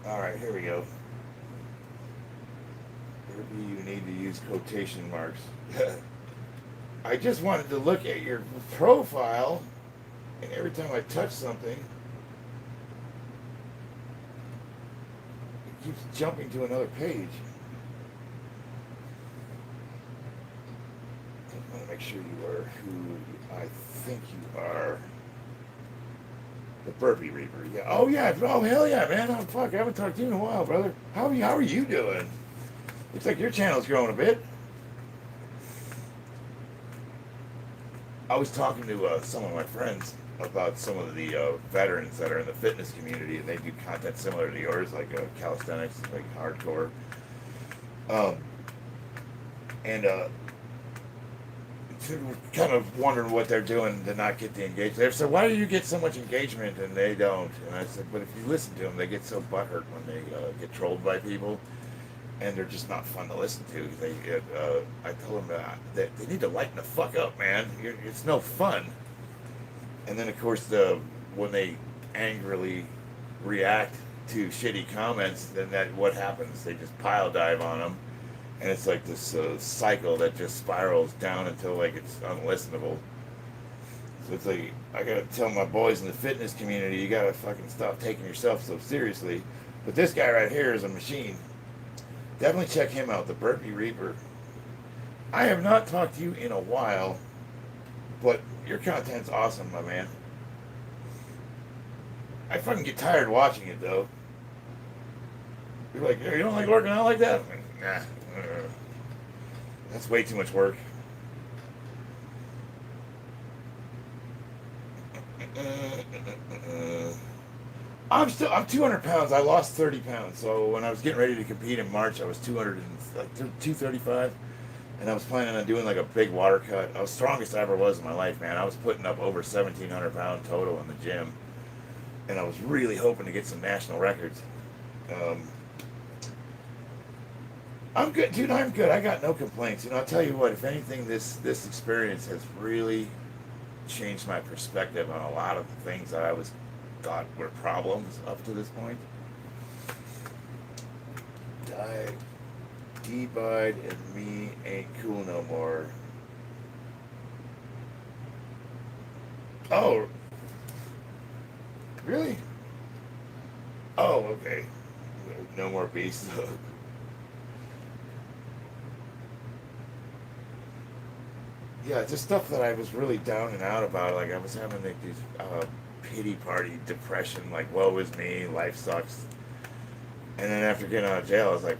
Alright, here we go. Maybe you need to use quotation marks. I just wanted to look at your profile, and every time I touch something, it keeps jumping to another page. I want to make sure you are who I think you are. The Burpee Reaper. Yeah. Oh yeah. Oh hell yeah, man. Oh fuck. I haven't talked to you in a while, brother. How are you doing? Looks like your channel's growing a bit. I was talking to some of my friends about some of the veterans that are in the fitness community, and they do content similar to yours, like calisthenics, like hardcore. And kind of wondering what they're doing to not get the engagement. They said, "Why do you get so much engagement and they don't?" And I said, "But if you listen to them, they get so butthurt when they get trolled by people, and they're just not fun to listen to." I told them that they need to lighten the fuck up, man. It's no fun. And then, of course, when they angrily react to shitty comments, then what happens? They just pile dive on them. And it's like this cycle that just spirals down until like it's unlistenable. So it's like, I gotta tell my boys in the fitness community, you gotta fucking stop taking yourself so seriously. But this guy right here is a machine. Definitely check him out, the Burpee Reaper. I have not talked to you in a while, but your content's awesome, my man. I fucking get tired watching it though. You're like, you don't like working out like that? Nah. That's way too much work. I'm 200 pounds. I lost 30 pounds. So when I was getting ready to compete in March, I was 235, and I was planning on doing like a big water cut. I was strongest I ever was in my life, man. I was putting up over 1,700 pound total in the gym, and I was really hoping to get some national records. Um, I'm good, dude. I'm good. I got no complaints. I'll tell you what. If anything, this experience has really changed my perspective on a lot of the things that I was thought were problems up to this point. Died, D-bide, and me ain't cool no more. Oh, really? Oh, okay. No more beasts. Yeah, just stuff that I was really down and out about. Like I was having like these pity party depression, like woe is me, life sucks. And then after getting out of jail, I was like,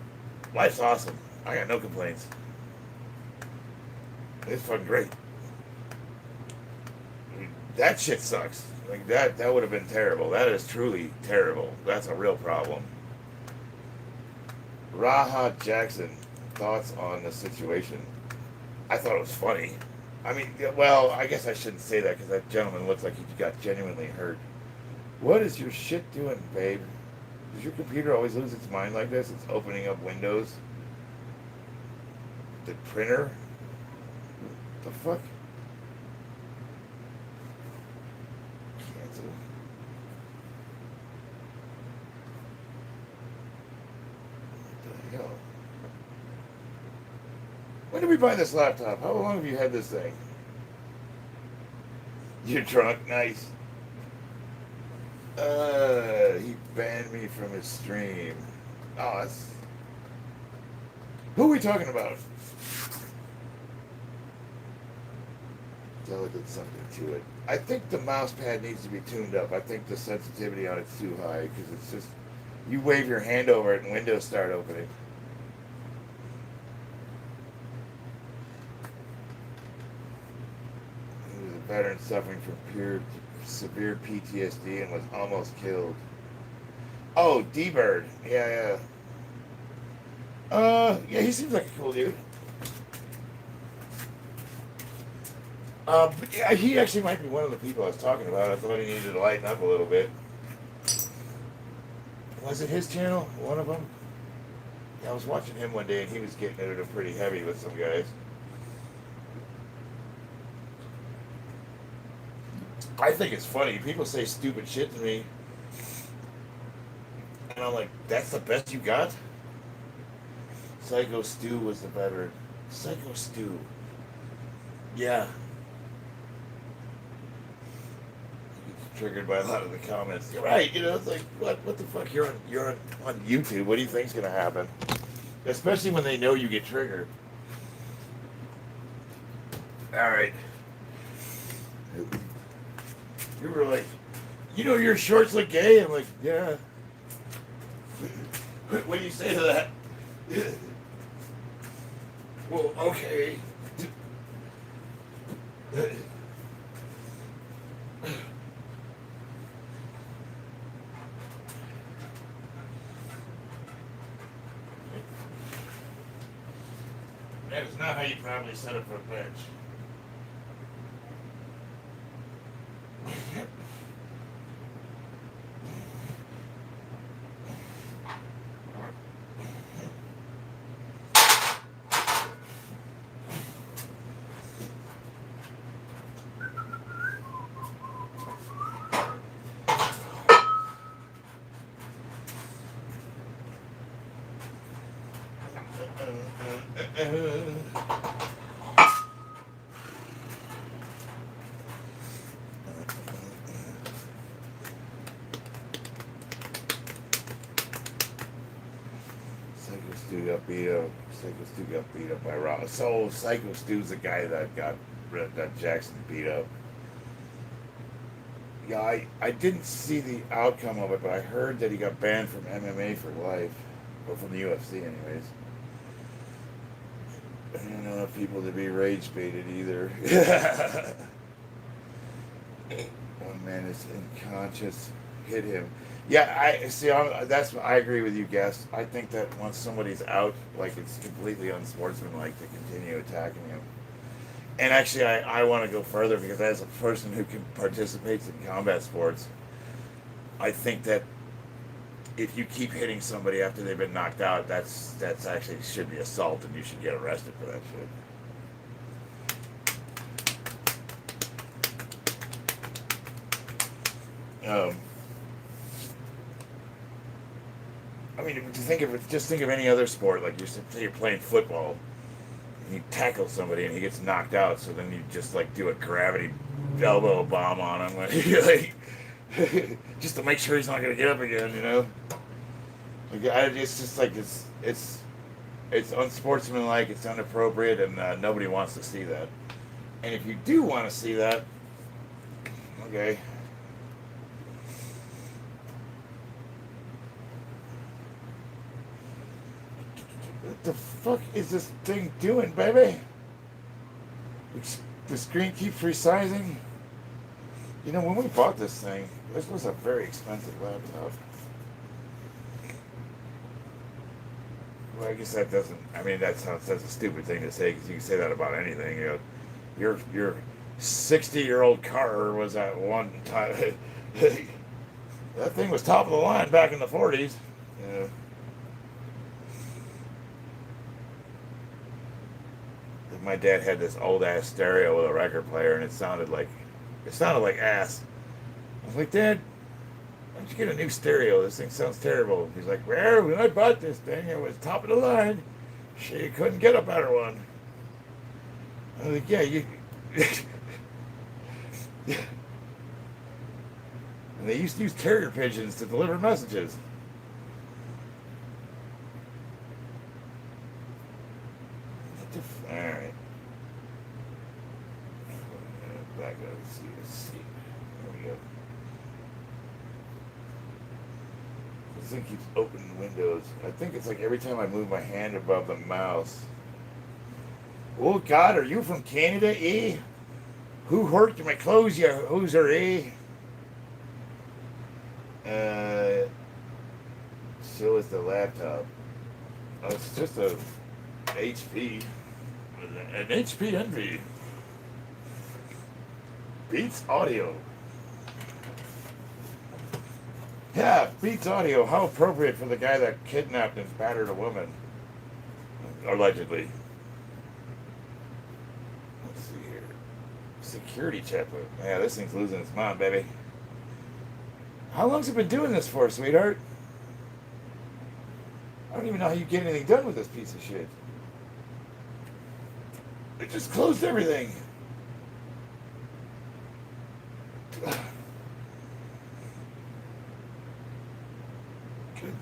life's awesome. I got no complaints. It's fucking great. That shit sucks. Like that would have been terrible. That is truly terrible. That's a real problem. Raha Jackson, thoughts on the situation? I thought it was funny. I mean, well, I guess I shouldn't say that because that gentleman looks like he got genuinely hurt. What is your shit doing, babe? Does your computer always lose its mind like this? It's opening up windows. The printer? The fuck? Cancel. What the hell? When did we buy this laptop? How long have you had this thing? You're drunk? Nice. He banned me from his stream. Oh, that's... Who are we talking about? Delicate something to it. I think the mouse pad needs to be tuned up. I think the sensitivity on it's too high because it's just... You wave your hand over it and windows start opening. He was a veteran suffering from severe PTSD and was almost killed. Oh, D-Bird. Yeah, yeah. Yeah, he seems like a cool dude. Yeah, he actually might be one of the people I was talking about. I thought he needed to lighten up a little bit. Was it his channel? One of them? Yeah, I was watching him one day and he was getting it pretty heavy with some guys. I think it's funny. People say stupid shit to me. And I'm like, that's the best you got? Psycho Stu was the veteran. Psycho Stu. Yeah. Triggered by a lot of the comments. You're right, it's like what the fuck? You're on YouTube. What do you think's gonna happen? Especially when they know you get triggered. Alright. You were like, your shorts look gay? I'm like, yeah. What do you say to that? Well, okay. That is not how you probably set up for a bench. Psycho Stu got beat up. Psycho Stu got beat up by Rob. So Psycho Stu's the guy that got Jackson beat up. Yeah, I didn't see the outcome of it, but I heard that he got banned from MMA for life. Or from the UFC anyways. I don't know if people to be rage baited either. One man is unconscious. Hit him. Yeah, I see. I agree with you, guest. I think that once somebody's out, like it's completely unsportsmanlike to continue attacking him. And actually, I want to go further because as a person who participates in combat sports, I think that if you keep hitting somebody after they've been knocked out, that's actually should be assault, and you should get arrested for that shit. I mean, just think of any other sport. Like you're playing football, and you tackle somebody, and he gets knocked out. So then you just like do a gravity elbow bomb on him, like, just to make sure he's not gonna get up again. Like, it's just like it's unsportsmanlike. It's inappropriate, and nobody wants to see that. And if you do want to see that, okay. What the fuck is this thing doing, baby? The screen keeps resizing. When we bought this thing, this was a very expensive laptop. Well, I guess that doesn't. I mean, that's a stupid thing to say because you can say that about anything. Your 60-year-old car was at one time. That thing was top of the line back in the 40s. Yeah. My dad had this old ass stereo with a record player, and it sounded like ass. I was like, Dad, why don't you get a new stereo? This thing sounds terrible. He's like, well, when I bought this thing, it was top of the line. She couldn't get a better one. I was like, yeah, you. And they used to use carrier pigeons to deliver messages. All right. Back up. Let's see. There we go. This thing keeps opening windows. I think it's like every time I move my hand above the mouse. Oh God, are you from Canada, eh? Who hurt my clothes, you hoser, eh? So is the laptop. Oh, it's just a HP. An HP Envy. Beats Audio. Yeah, Beats Audio. How appropriate for the guy that kidnapped and battered a woman. Allegedly. Let's see here. Security checklist. Yeah, this thing's losing its mind, baby. How long's it been doing this for, sweetheart? I don't even know how you get anything done with this piece of shit. It just closed everything. Good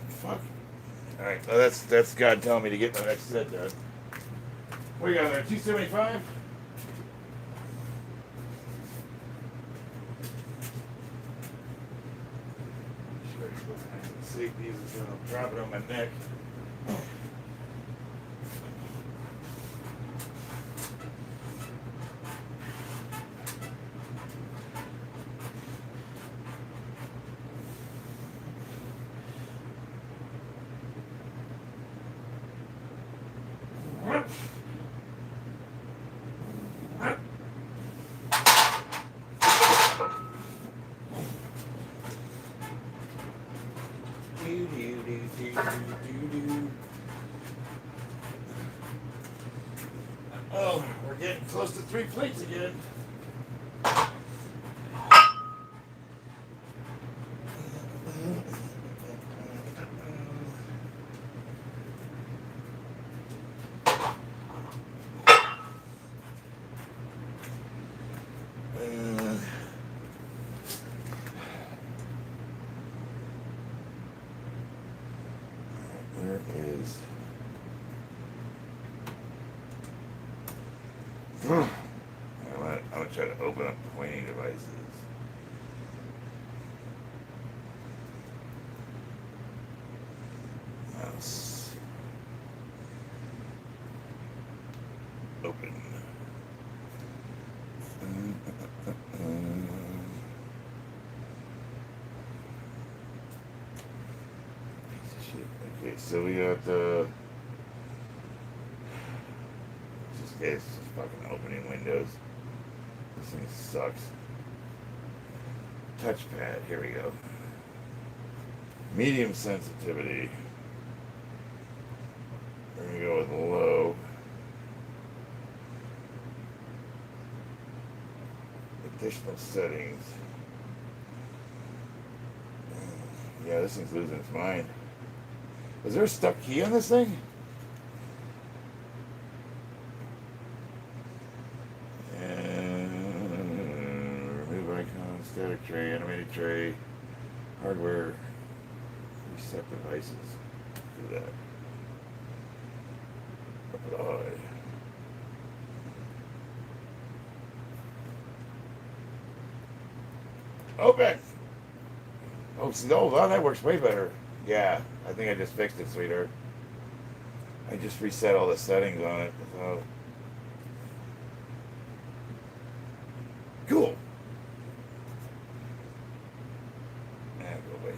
fuck. Alright, well that's God telling me to get my next set done. What do you got there? 275? Safety is gonna drop it on my neck. Oh, we're getting close to 3 plates again. Where is... I'm gonna try to open up pointing devices. Mouse. Open. Okay, so we got the. It's just fucking opening windows. This thing sucks. Touchpad, here we go. Medium sensitivity. We're gonna go with low. Additional settings. Yeah, this thing's losing its mind. Is there a stuck key on this thing? Remove icon, static tray, animated tray, hardware, reset devices. Do that. Apply. Open! Oh, see, oh, wow, that works way better. Yeah, I think I just fixed it, sweetheart. I just reset all the settings on it. So. Cool. And go away.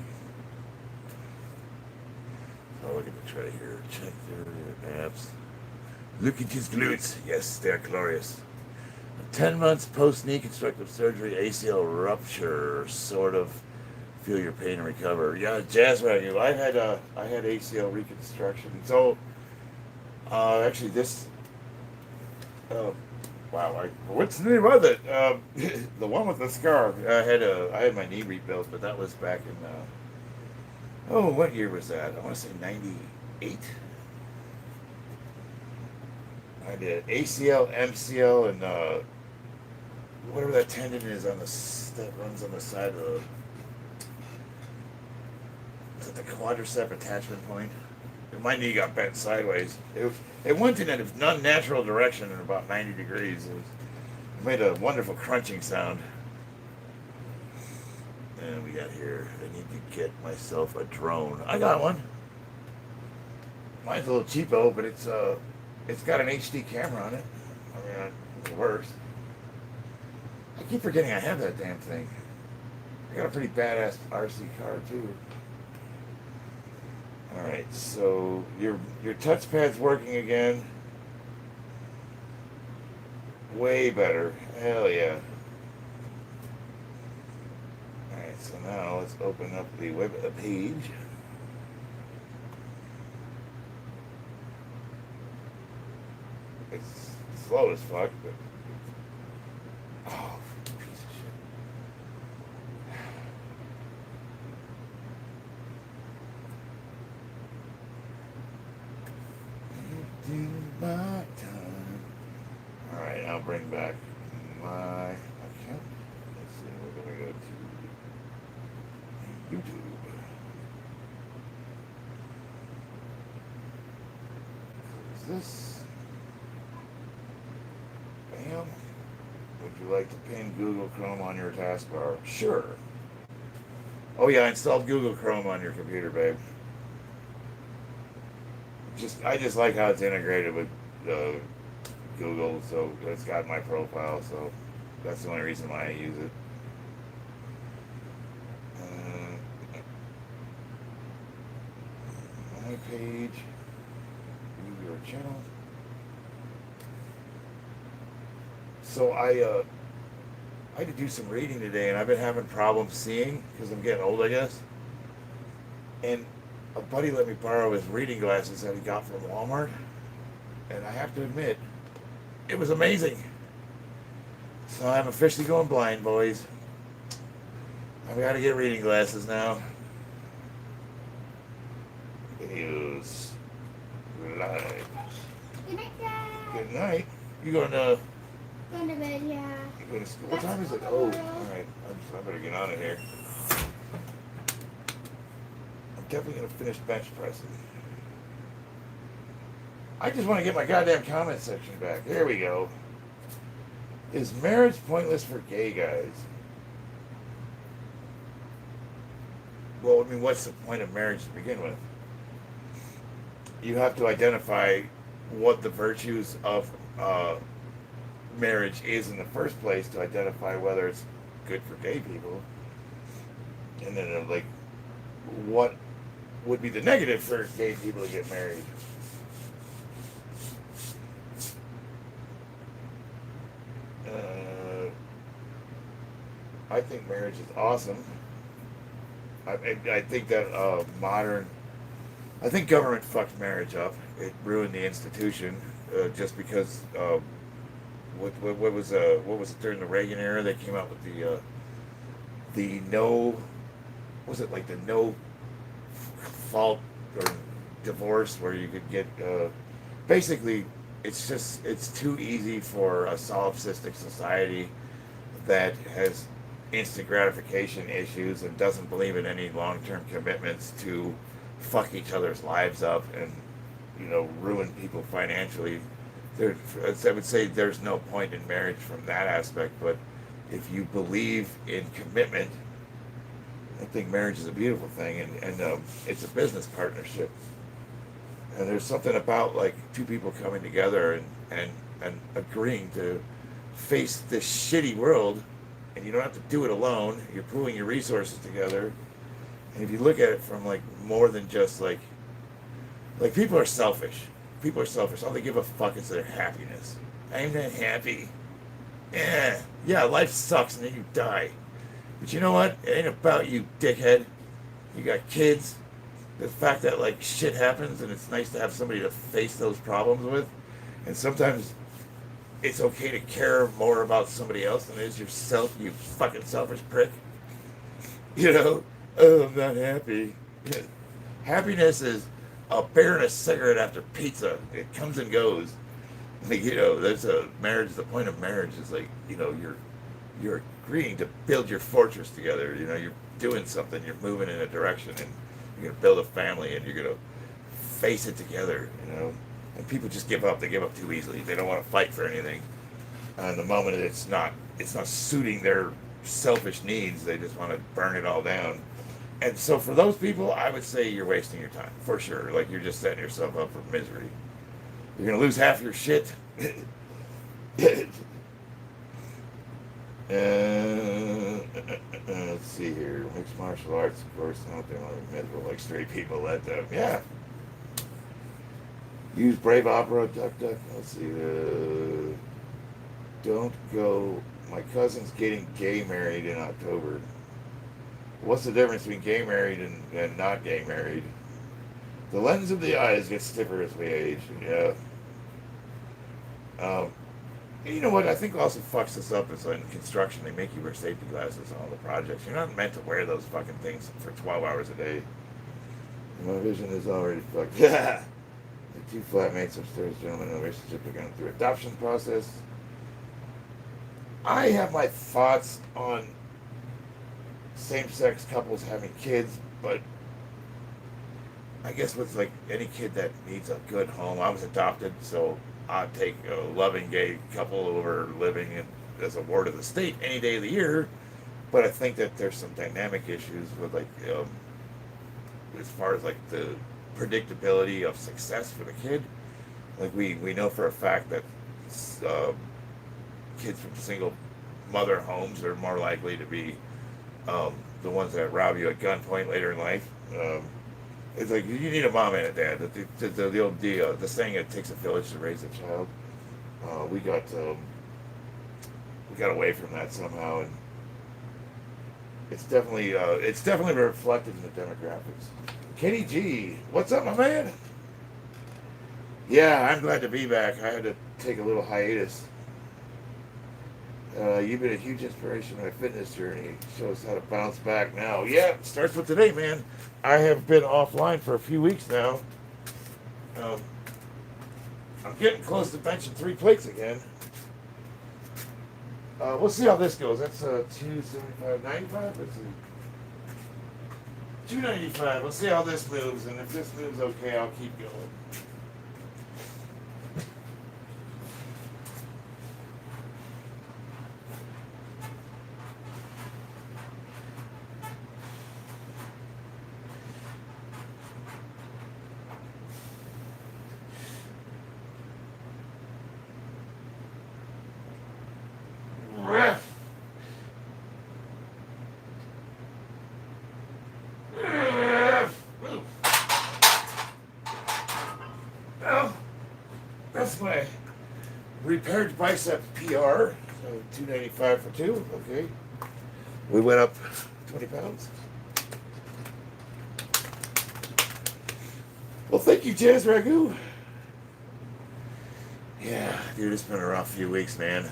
Oh, look at the tray here. Check their abs. Look at his glutes. Yes, they're glorious. 10 months post-knee constructive surgery, ACL rupture, sort of. Feel your pain and recover. Yeah, jazz wagon. I had ACL reconstruction. So, actually, this. Wow. What's the name of it? The one with the scar. I had my knee rebuilt, but that was back in. What year was that? I want to say '98. I did ACL, MCL, and whatever that tendon is that runs on the side of the. Is it the quadricep attachment point? My knee got bent sideways. It went in an unnatural direction in about 90 degrees. It made a wonderful crunching sound. And we got here, I need to get myself a drone. I got one. Mine's a little cheapo, but it's got an HD camera on it. I mean, it works. I keep forgetting I have that damn thing. I got a pretty badass RC car too. Alright, so your touchpad's working again. Way better. Hell yeah. Alright, so now let's open up the web page. It's slow as fuck, but oh, piece of shit. My time. Alright, I'll bring back my account. Let's see, we're gonna go to YouTube. Close this. Bam. Would you like to pin Google Chrome on your taskbar? Sure. Oh yeah, I installed Google Chrome on your computer, babe. I just like how it's integrated with Google, so it's got my profile, so that's the only reason why I use it. My page, view your channel. So I had to do some reading today, and I've been having problems seeing because I'm getting old, I guess. And a buddy let me borrow his reading glasses that he got from Walmart, and I have to admit, it was amazing. So I'm officially going blind, boys. I've got to get reading glasses now. Videos live. Good night, Dad. Good night. You going to? Going to bed, yeah. You going to school? What time is it? Oh, all right. I better get on it here. Definitely gonna finish bench pressing. I just want to get my goddamn comment section back. There we go. Is marriage pointless for gay guys? Well, I mean, what's the point of marriage to begin with? You have to identify what the virtues of marriage is in the first place to identify whether it's good for gay people, and then like what would be the negative for gay people to get married. I think marriage is awesome. I think that I think government fucked marriage up. It ruined the institution just because. What was it during the Reagan era? They came out with the no, was it like the no fault or divorce where you could get basically it's too easy for a solipsistic society that has instant gratification issues and doesn't believe in any long-term commitments to fuck each other's lives up and ruin people financially. I would say there's no point in marriage from that aspect, but if you believe in commitment, I think marriage is a beautiful thing, and it's a business partnership. And there's something about like two people coming together and agreeing to face this shitty world, and you don't have to do it alone. You're pooling your resources together, and if you look at it from like more than just like people are selfish. People are selfish. All they give a fuck is their happiness. I'm not happy. Yeah, life sucks and then you die. But you know what? It ain't about you, dickhead. You got kids. The fact that like shit happens and it's nice to have somebody to face those problems with. And sometimes it's okay to care more about somebody else than it is yourself, you fucking selfish prick. Oh, I'm not happy. Happiness is a bear and a cigarette after pizza. It comes and goes. Like, there's a marriage. The point of marriage is like, you're agreeing to build your fortress together. You're doing something. You're moving in a direction, and you're gonna build a family, and you're gonna face it together. And people just give up. They give up too easily. They don't want to fight for anything. And the moment it's not suiting their selfish needs, they just want to burn it all down. And so for those people, I would say you're wasting your time, for sure. Like, you're just setting yourself up for misery. You're going to lose half your shit. Let's see here. Mixed martial arts, of course. I don't think I'm miserable like straight people let them. Yeah. Use brave opera, duck. Let's see. Don't go. My cousin's getting gay married in October. What's the difference between gay married and not gay married? The lens of the eyes gets stiffer as we age. Yeah. You know what? I think also fucks this up is in construction. They make you wear safety glasses on all the projects. You're not meant to wear those fucking things for 12 hours a day. My vision is already fucked. The two flatmates upstairs, gentlemen in a relationship, are going through adoption process. I have my thoughts on same-sex couples having kids, but I guess with like any kid that needs a good home, I was adopted, so I'd take a loving gay couple over living as a ward of the state any day of the year. But I think that there's some dynamic issues with like as far as like the predictability of success for the kid. Like we know for a fact that kids from single mother homes are more likely to be the ones that rob you at gunpoint later in life. It's like you need a mom and a dad. The saying, it takes a village to raise a child. We got away from that somehow, and it's definitely reflected in the demographics. Kenny G, what's up, my man? Yeah, I'm glad to be back. I had to take a little hiatus. You've been a huge inspiration in my fitness journey. Show us how to bounce back now. Yeah, it starts with today, man. I have been offline for a few weeks now. I'm getting close to benching 3 plates again. We'll see how this goes. That's 275, 95. Let's see. 295. We'll see how this moves, and if this moves okay, I'll keep going. That's my repaired bicep PR. So 295 for two. Okay. We went up 20 pounds. Well, thank you, Jazz Ragu. Yeah, dude, it's been a rough few weeks, man.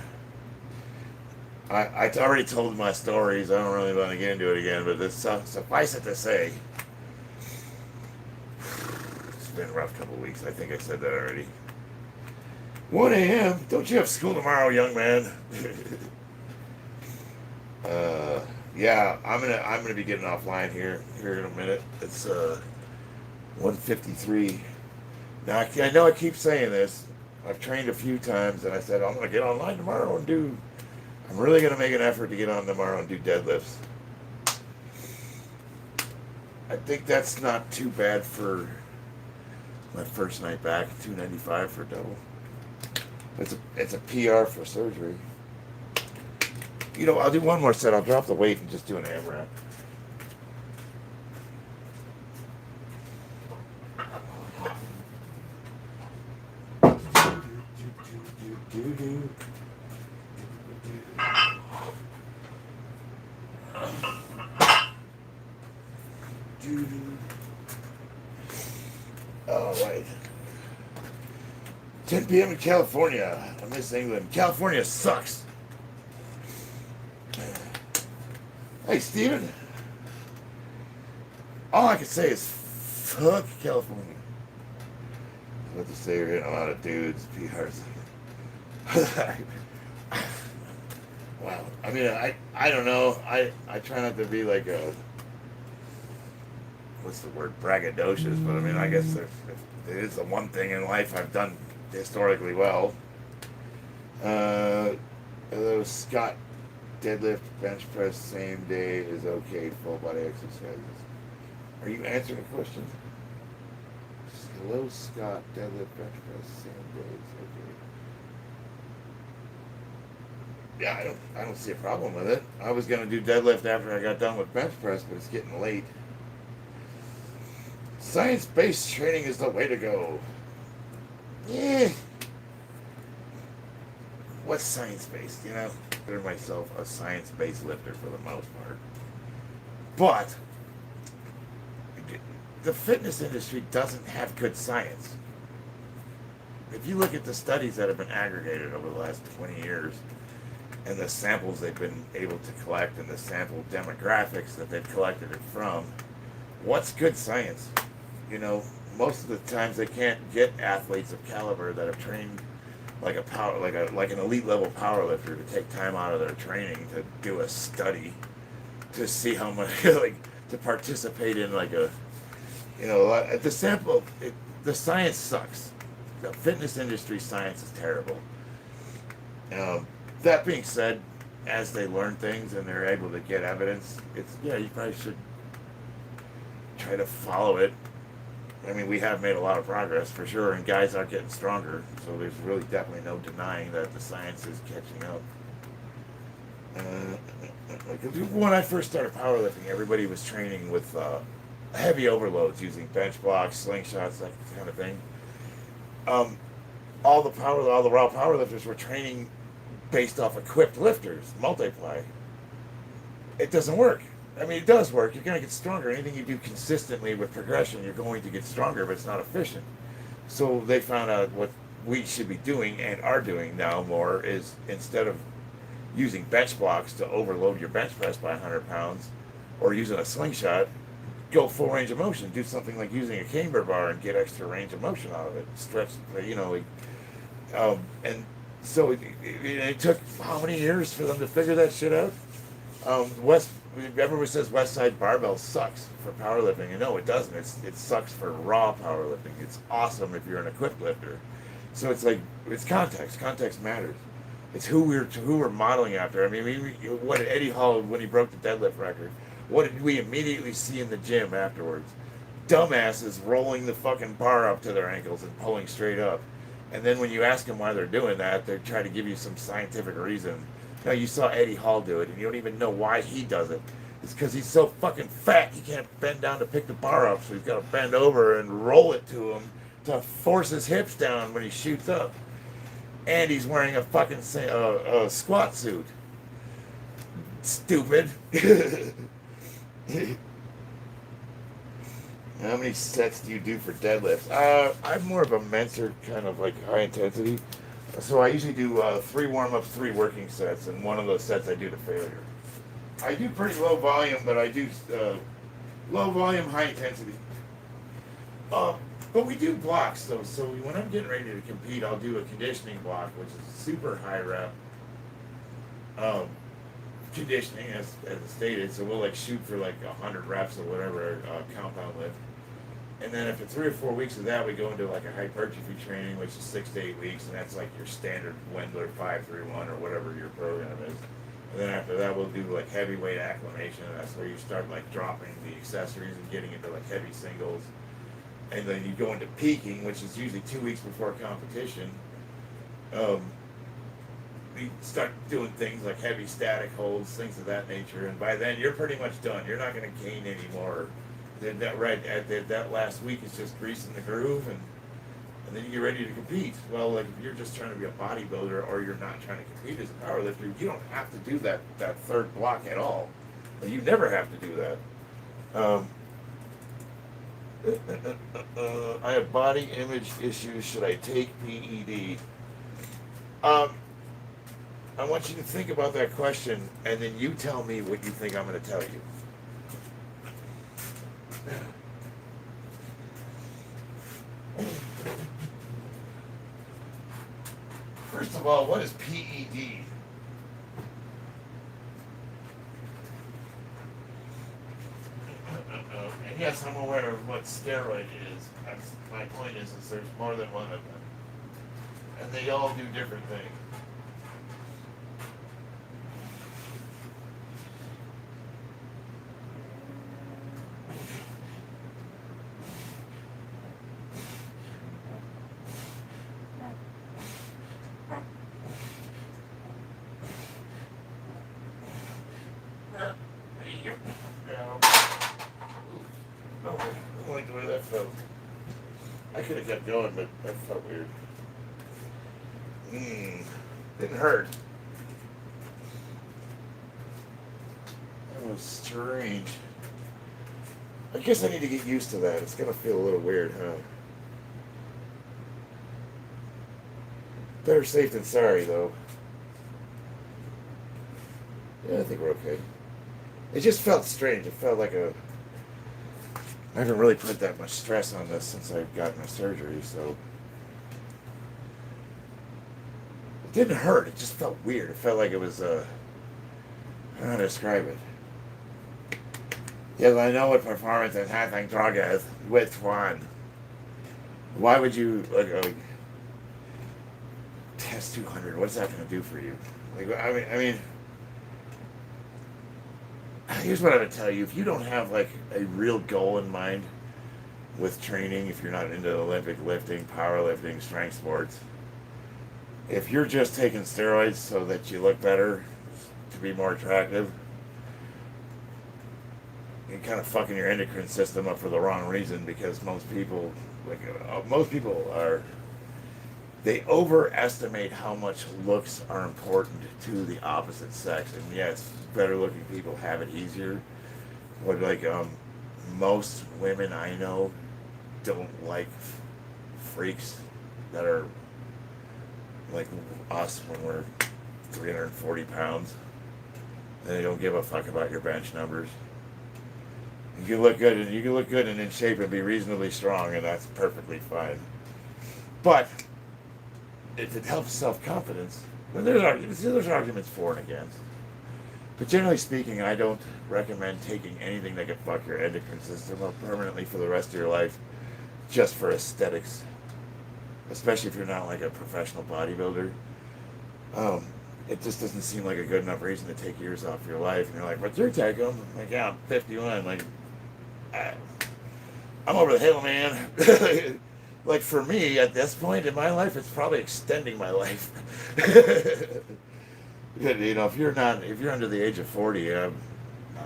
I already told my stories. I don't really want to get into it again, but this suffice it to say, it's been a rough couple of weeks. I think I said that already. 1 a.m. Don't you have school tomorrow, young man? Yeah, I'm gonna be getting offline here in a minute. It's 1:53. Now I know I keep saying this. I've trained a few times, and I said I'm gonna get online tomorrow and do. I'm really gonna make an effort to get on tomorrow and do deadlifts. I think that's not too bad for my first night back. 295 for a double. It's a PR for surgery. You know, I'll do one more set. I'll drop the weight and just do an AMRAP. All right. 10 p.m. in California. I miss England. California sucks. Hey, Steven. All I can say is fuck California. I was about to say you're hitting a lot of dudes, PRs. Wow. I mean, I don't know. I try not to be like a, what's the word, braggadocious, but I mean, I guess if it is the one thing in life I've done historically well. Hello, Scott. Deadlift, bench press, same day is okay. Full body exercises. Are you answering a question? Hello, Scott. Deadlift, bench press, same day is okay. Yeah, I don't see a problem with it. I was gonna do deadlift after I got done with bench press, but it's getting late. Science-based training is the way to go. Yeah. What's science-based? You know, I consider myself a science-based lifter for the most part. But the fitness industry doesn't have good science. If you look at the studies that have been aggregated over the last 20 years and the samples they've been able to collect and the sample demographics that they've collected it from, what's good science? You know, most of the times they can't get athletes of caliber that have trained like an elite level power lifter to take time out of their training to do a study to see how much to participate in like a, you know, the sample. The science sucks. The fitness industry science is terrible. That being said, as they learn things and they're able to get evidence, you probably should try to follow it. I mean, we have made a lot of progress for sure, and guys are getting stronger, so there's really definitely no denying that the science is catching up. When I first started powerlifting, everybody was training with heavy overloads using bench blocks, slingshots, that kind of thing. All the raw powerlifters were training based off equipped lifters, multiply. It doesn't work. I mean, it does work. You're going to get stronger. Anything you do consistently with progression, you're going to get stronger, but it's not efficient. So they found out what we should be doing and are doing now more is instead of using bench blocks to overload your bench press by 100 pounds or using a slingshot, go full range of motion. Do something like using a camber bar and get extra range of motion out of it. Stretch, you know. And so it took how many years for them to figure that shit out? Everyone says West Side Barbell sucks for powerlifting, and no, it doesn't. It sucks for raw powerlifting. It's awesome if you're an equipped lifter. So it's like it's context. Context matters. It's who we're modeling after. I mean, what did Eddie Hall when he broke the deadlift record? What did we immediately see in the gym afterwards? Dumbasses rolling the fucking bar up to their ankles and pulling straight up. And then when you ask them why they're doing that, they try to give you some scientific reason. No, you saw Eddie Hall do it, and you don't even know why he does it. It's because he's so fucking fat, he can't bend down to pick the bar up, so he's got to bend over and roll it to him to force his hips down when he shoots up. And he's wearing a fucking squat suit. Stupid. How many sets do you do for deadlifts? I'm more of a Mentor kind of like high intensity. So I usually do 3 warm-ups, 3 working sets, and one of those sets I do to failure. I do pretty low volume, but I do low volume, high intensity. But we do blocks though. So when I'm getting ready to compete, I'll do a conditioning block, which is super high rep. Conditioning as stated. So we'll like shoot for like 100 reps or whatever compound lift. And then after 3 or 4 weeks of that, we go into like a hypertrophy training, which is 6 to 8 weeks, and that's like your standard Wendler 5-3-1 or whatever your program is. And then after that, we'll do like heavyweight acclimation, and that's where you start like dropping the accessories and getting into like heavy singles. And then you go into peaking, which is usually 2 weeks before competition. We start doing things like heavy static holds, things of that nature, and by then you're pretty much done. You're not going to gain any more. That last week is just greasing the groove, and then you get ready to compete. Well, like if you're just trying to be a bodybuilder or you're not trying to compete as a powerlifter, you don't have to do that third block at all. You never have to do that. I have body image issues. Should I take PED? I want you to think about that question, and then you tell me what you think I'm going to tell you. First of all, what is PED? And yes, I'm aware of what steroid is. My point is there's more than one of them. And they all do different things. I like the way that felt. I could have kept going, but that felt weird. Didn't hurt. That was strange. I guess I need to get used to that. It's gonna feel a little weird, huh? Better safe than sorry, though. Yeah, I think we're okay. It just felt strange. It felt like I haven't really put that much stress on this since I got my surgery, so it didn't hurt. It just felt weird. It felt like it was I don't know how to describe it. Yes, I know what performance enhancing drug is. Which one? Why would you like test 200? What's that going to do for you? Like, I mean. Here's what I would tell you. If you don't have like a real goal in mind with training, if you're not into Olympic lifting, powerlifting, strength sports, if you're just taking steroids so that you look better, to be more attractive, you're kind of fucking your endocrine system up for the wrong reason, because most people they overestimate how much looks are important to the opposite sex. And yes, better looking people have it easier. But like most women I know don't like freaks that are like us when we're 340 pounds. And they don't give a fuck about your bench numbers. You can look good and in shape and be reasonably strong, and that's perfectly fine. But if it helps self-confidence, then there's arguments for and against. But generally speaking, I don't recommend taking anything that can fuck your endocrine system up permanently for the rest of your life just for aesthetics. Especially if you're not like a professional bodybuilder. It just doesn't seem like a good enough reason to take years off your life. And you're like, what's your take home? Like, yeah, I'm 51. Like, I'm over the hill, man. Like for me, at this point in my life, it's probably extending my life. You know, if you're under the age of 40, I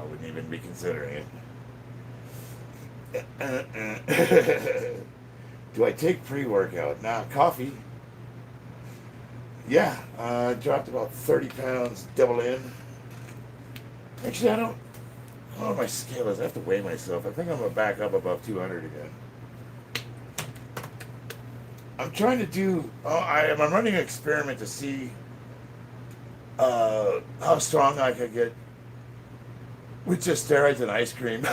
wouldn't even be considering it. Do I take pre-workout? Nah, coffee. Yeah, dropped about 30 pounds, double in. Actually, I don't know what my scale is. I have to weigh myself. I think I'm going to back up above 200 again. I'm trying to do, I'm running an experiment to see how strong I could get with just steroids and ice cream.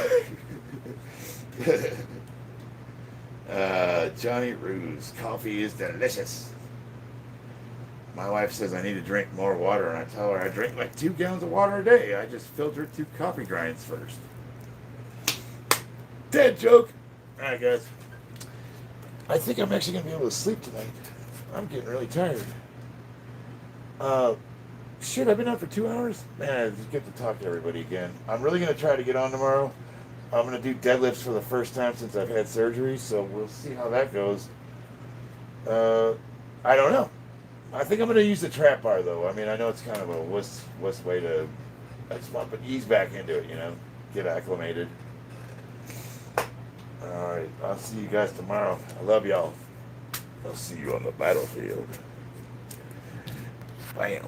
Johnny Ruse, coffee is delicious. My wife says I need to drink more water, and I tell her I drink like 2 gallons of water a day. I just filter 2 coffee grinds first. Dead joke. All right, guys. I think I'm actually going to be able to sleep tonight. I'm getting really tired. Shit, I've been on for 2 hours? Man, it's good to talk to everybody again. I'm really going to try to get on tomorrow. I'm going to do deadlifts for the first time since I've had surgery, so we'll see how that goes. I don't know. I think I'm going to use the trap bar, though. I mean, I know it's kind of a wuss way to... I just want to ease back into it, you know? Get acclimated. Alright, I'll see you guys tomorrow. I love y'all. I'll see you on the battlefield. Bam.